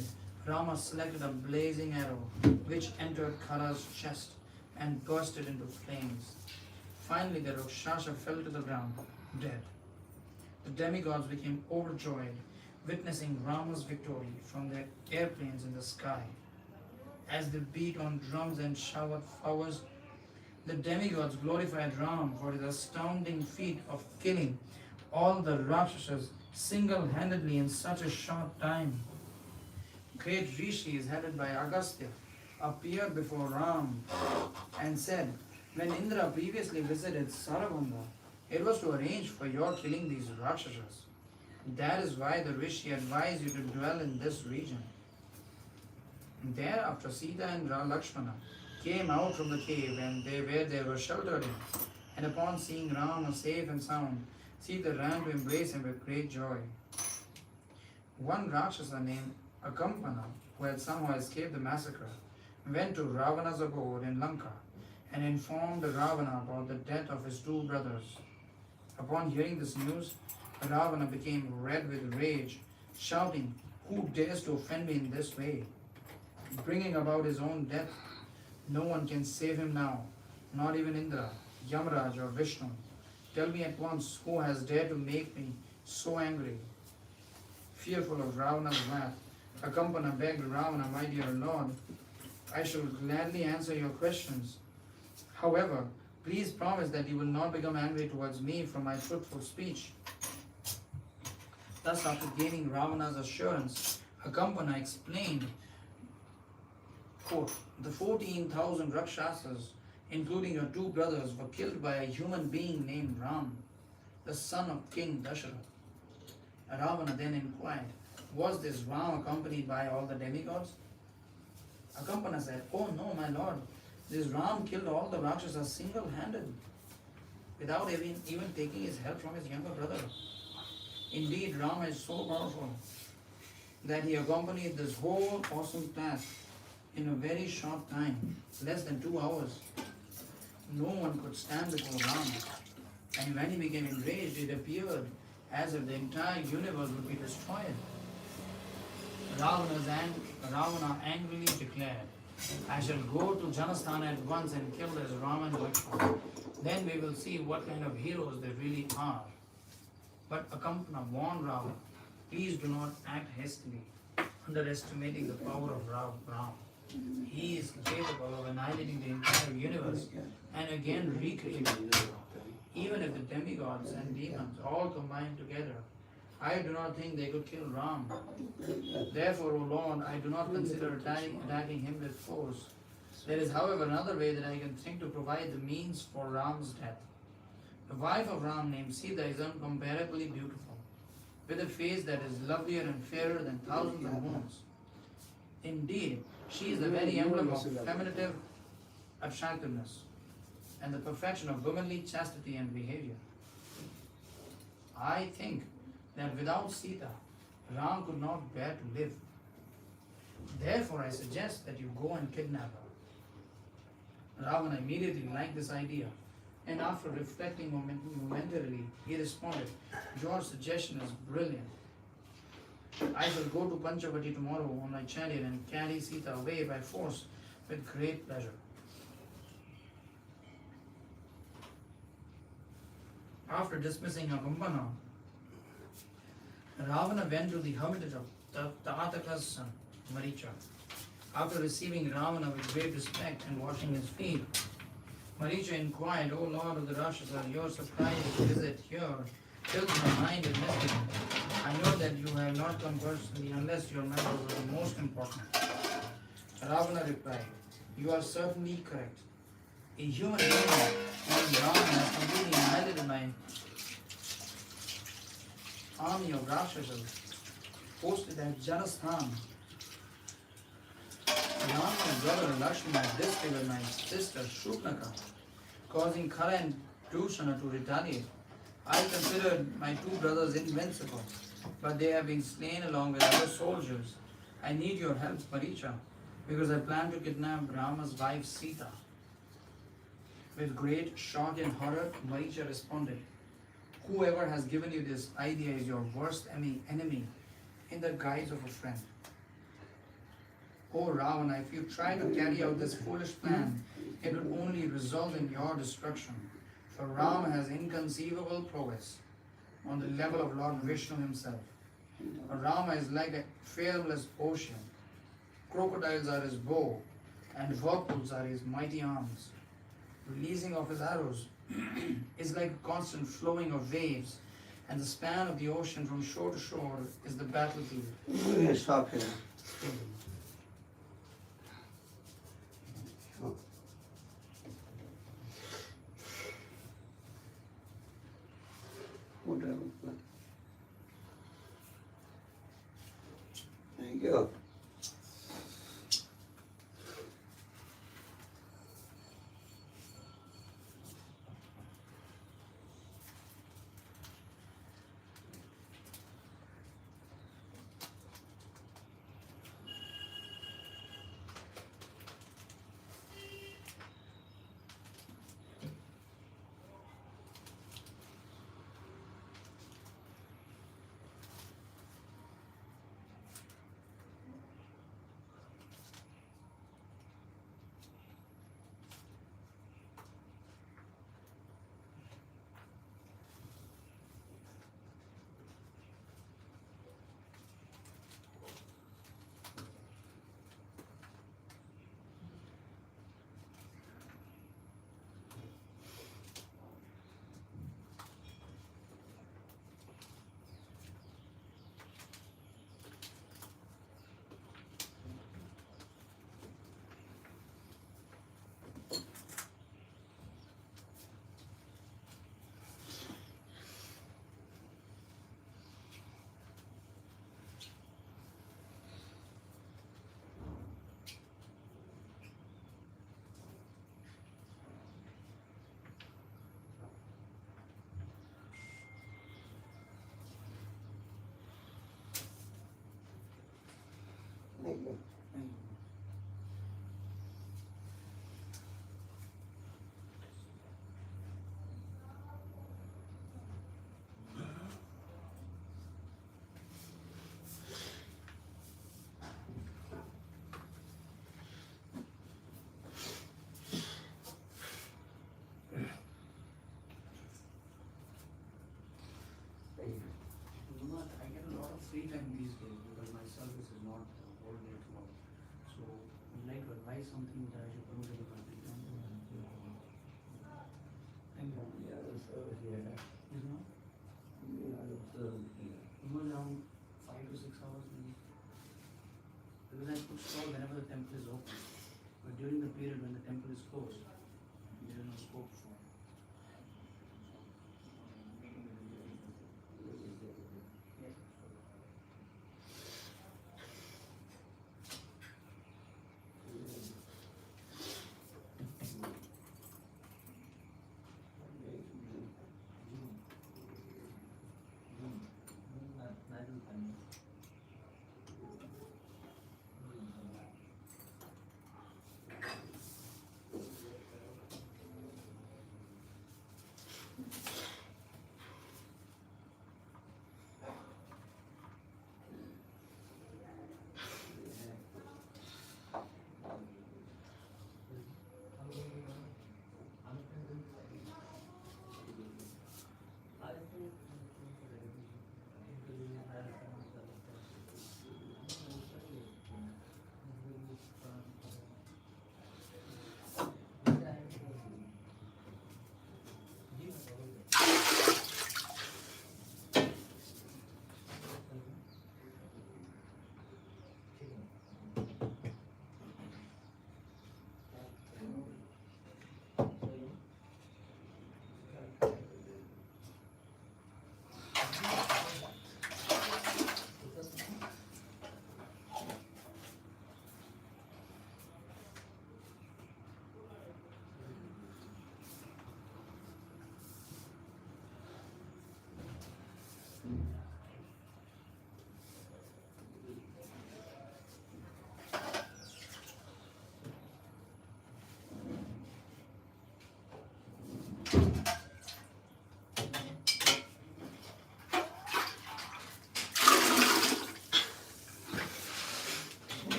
[SPEAKER 1] Rama selected a blazing arrow, which entered Khara's chest and bursted into flames. Finally, the Rakshasa fell to the ground, dead. The demigods became overjoyed, witnessing Rama's victory from their airplanes in the sky. As they beat on drums and showered flowers, the demigods glorified Ram for his astounding feat of killing all the Rakshasas single-handedly in such a short time. Great rishis headed by Agastya appeared before Ram and said, "When Indra previously visited Sarabanda, it was to arrange for your killing these Rakshasas. That is why the Rishi advised you to dwell in this region." Thereafter, Sita and Lakshmana came out from the cave where they were sheltered in, and upon seeing Rama safe and sound, Sita ran to embrace him with great joy. One Rakshasa named Akampana, who had somehow escaped the massacre, went to Ravana's abode in Lanka and informed Ravana about the death of his 2 brothers. Upon hearing this news, Ravana became red with rage, shouting, "Who dares to offend me in this way?" Bringing about his own death, no one can save him now, not even Indra, Yamaraj or Vishnu. Tell me at once who has dared to make me so angry. Fearful of Ravana's wrath, Akampana begged Ravana, "My dear Lord, I shall gladly answer your questions. However, please promise that you will not become angry towards me for my truthful speech." Thus, after gaining Ravana's assurance, Akampana explained, quote, "The 14,000 Rakshasas, including your 2 brothers, were killed by a human being named Ram, the son of King Dasharatha." Ravana then inquired, "Was this Ram accompanied by all the demigods?" Akampana said, "Oh no, my lord. This Ram killed all the Rakshasas single-handed, without even taking his help from his younger brother. Indeed, Rama is so powerful that he accompanied this whole awesome task in a very short time, less than 2 hours. No one could stand before Rama, and when he became enraged, it appeared as if the entire universe would be destroyed." Ravana angrily declared, "I shall go to Janasthana at once and kill this Rama and Lakshmana. Then we will see what kind of heroes they really are." But Akampana warned Ravana, "Please do not act hastily, underestimating the power of Rama. He is capable of annihilating the entire universe and again recreating it. Even if the demigods and demons all combine together, I do not think they could kill Ram. Therefore, O Lord, I do not consider attacking him with force. There is, however, another way that I can think to provide the means for Ram's death." The wife of Ram named Sita is incomparably beautiful, with a face that is lovelier and fairer than thousands of moons. Indeed, she is the very emblem of feminative attractiveness and the perfection of womanly chastity and behavior. I think that without Sita, Ram could not bear to live. Therefore, I suggest that you go and kidnap her. Ravana immediately liked this idea, and after reflecting momentarily, he responded, "Your suggestion is brilliant. I shall go to Panchavati tomorrow on my chariot and carry Sita away by force with great pleasure." After dismissing Agambana, Ravana went to the hermitage of Tataka's son, Maricha. After receiving Ravana with great respect and washing his feet, Maricha inquired, "O Lord of the Rakshasas, your surprise visit here fills my mind with mystery. I know that you have not come personally unless your matters are the most important." Ravana replied, "You are certainly correct. A human being named Rama has completely annihilated my army of Rakshasas posted at Janasthan. Rama, my brother Lakshmana, disfigured my sister Shuknaka, causing Khara and Dushana to retaliate. I considered my two brothers invincible, but they have been slain along with other soldiers. I need your help, Maricha, because I plan to kidnap Rama's wife Sita." With great shock and horror, Maricha responded, "Whoever has given you this idea is your worst enemy in the guise of a friend. O Ravana, if you try to carry out this foolish plan, it will only result in your destruction. For Rama has inconceivable prowess on the level of Lord Vishnu himself. Rama is like a fathomless ocean. Crocodiles are his bow, and whirlpools are his mighty arms. Releasing of his arrows is like a constant flowing of waves, and the span of the ocean from shore to shore is the battlefield."
[SPEAKER 2] Stop here. Whatever. There you go. There you go.
[SPEAKER 1] I get a lot of free time these days because my service is not all day long. So I'd like to advise something that I should promote in my free time. Thank you.
[SPEAKER 2] Yeah, so yeah.
[SPEAKER 1] You know,
[SPEAKER 2] Yeah, so yeah.
[SPEAKER 1] almost around 5 to 6 hours maybe. Because I put stall whenever the temple is open. But during the period when the temple is closed, there is no scope for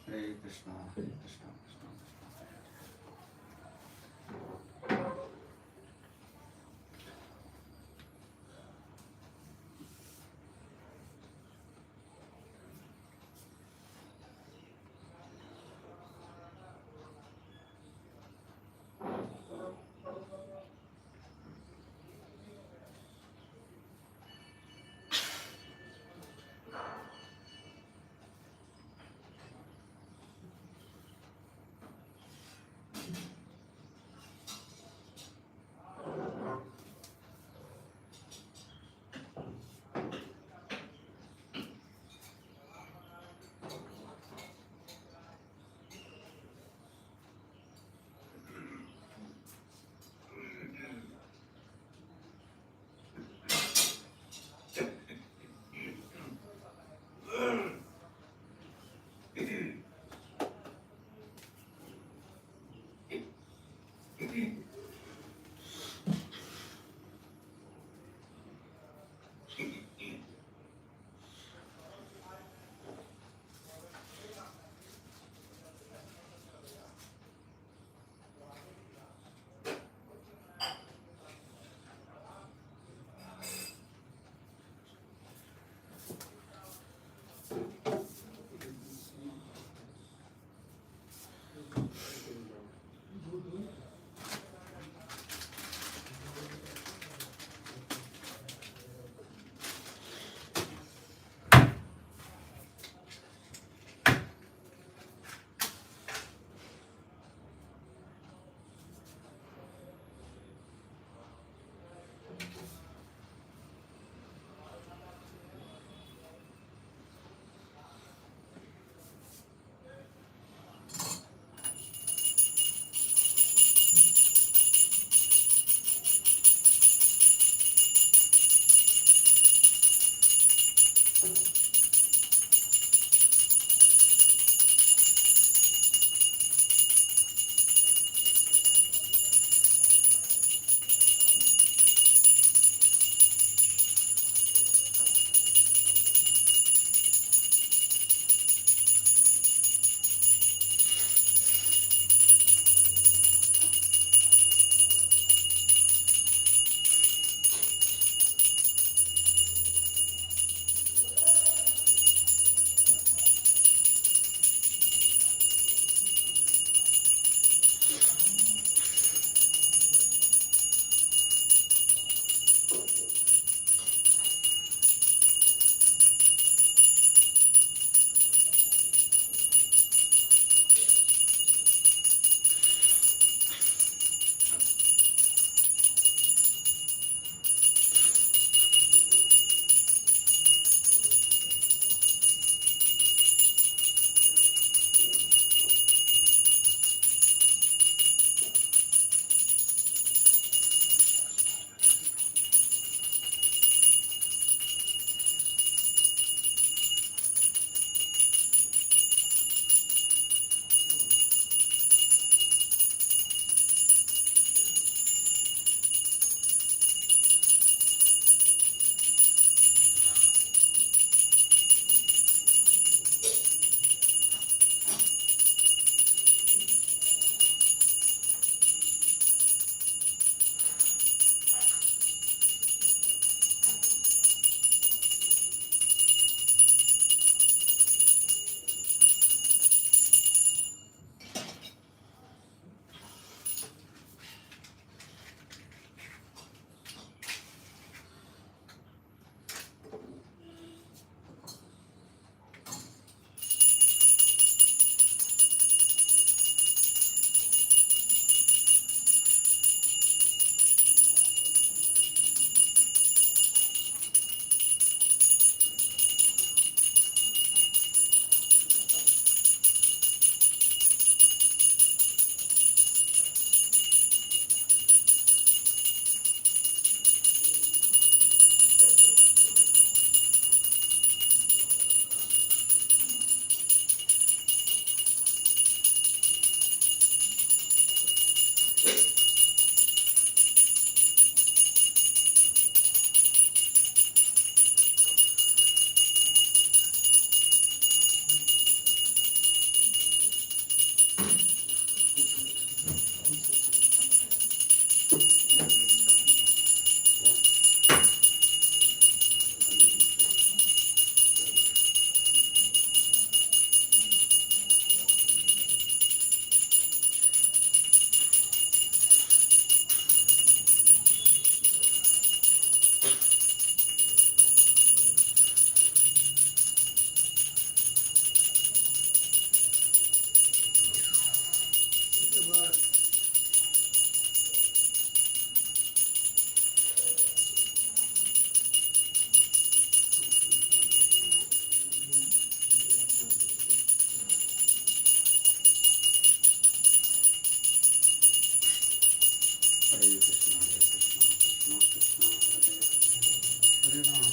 [SPEAKER 2] Hare Krishna, Hare Krishna, Krishna Krishna. Hare Rama.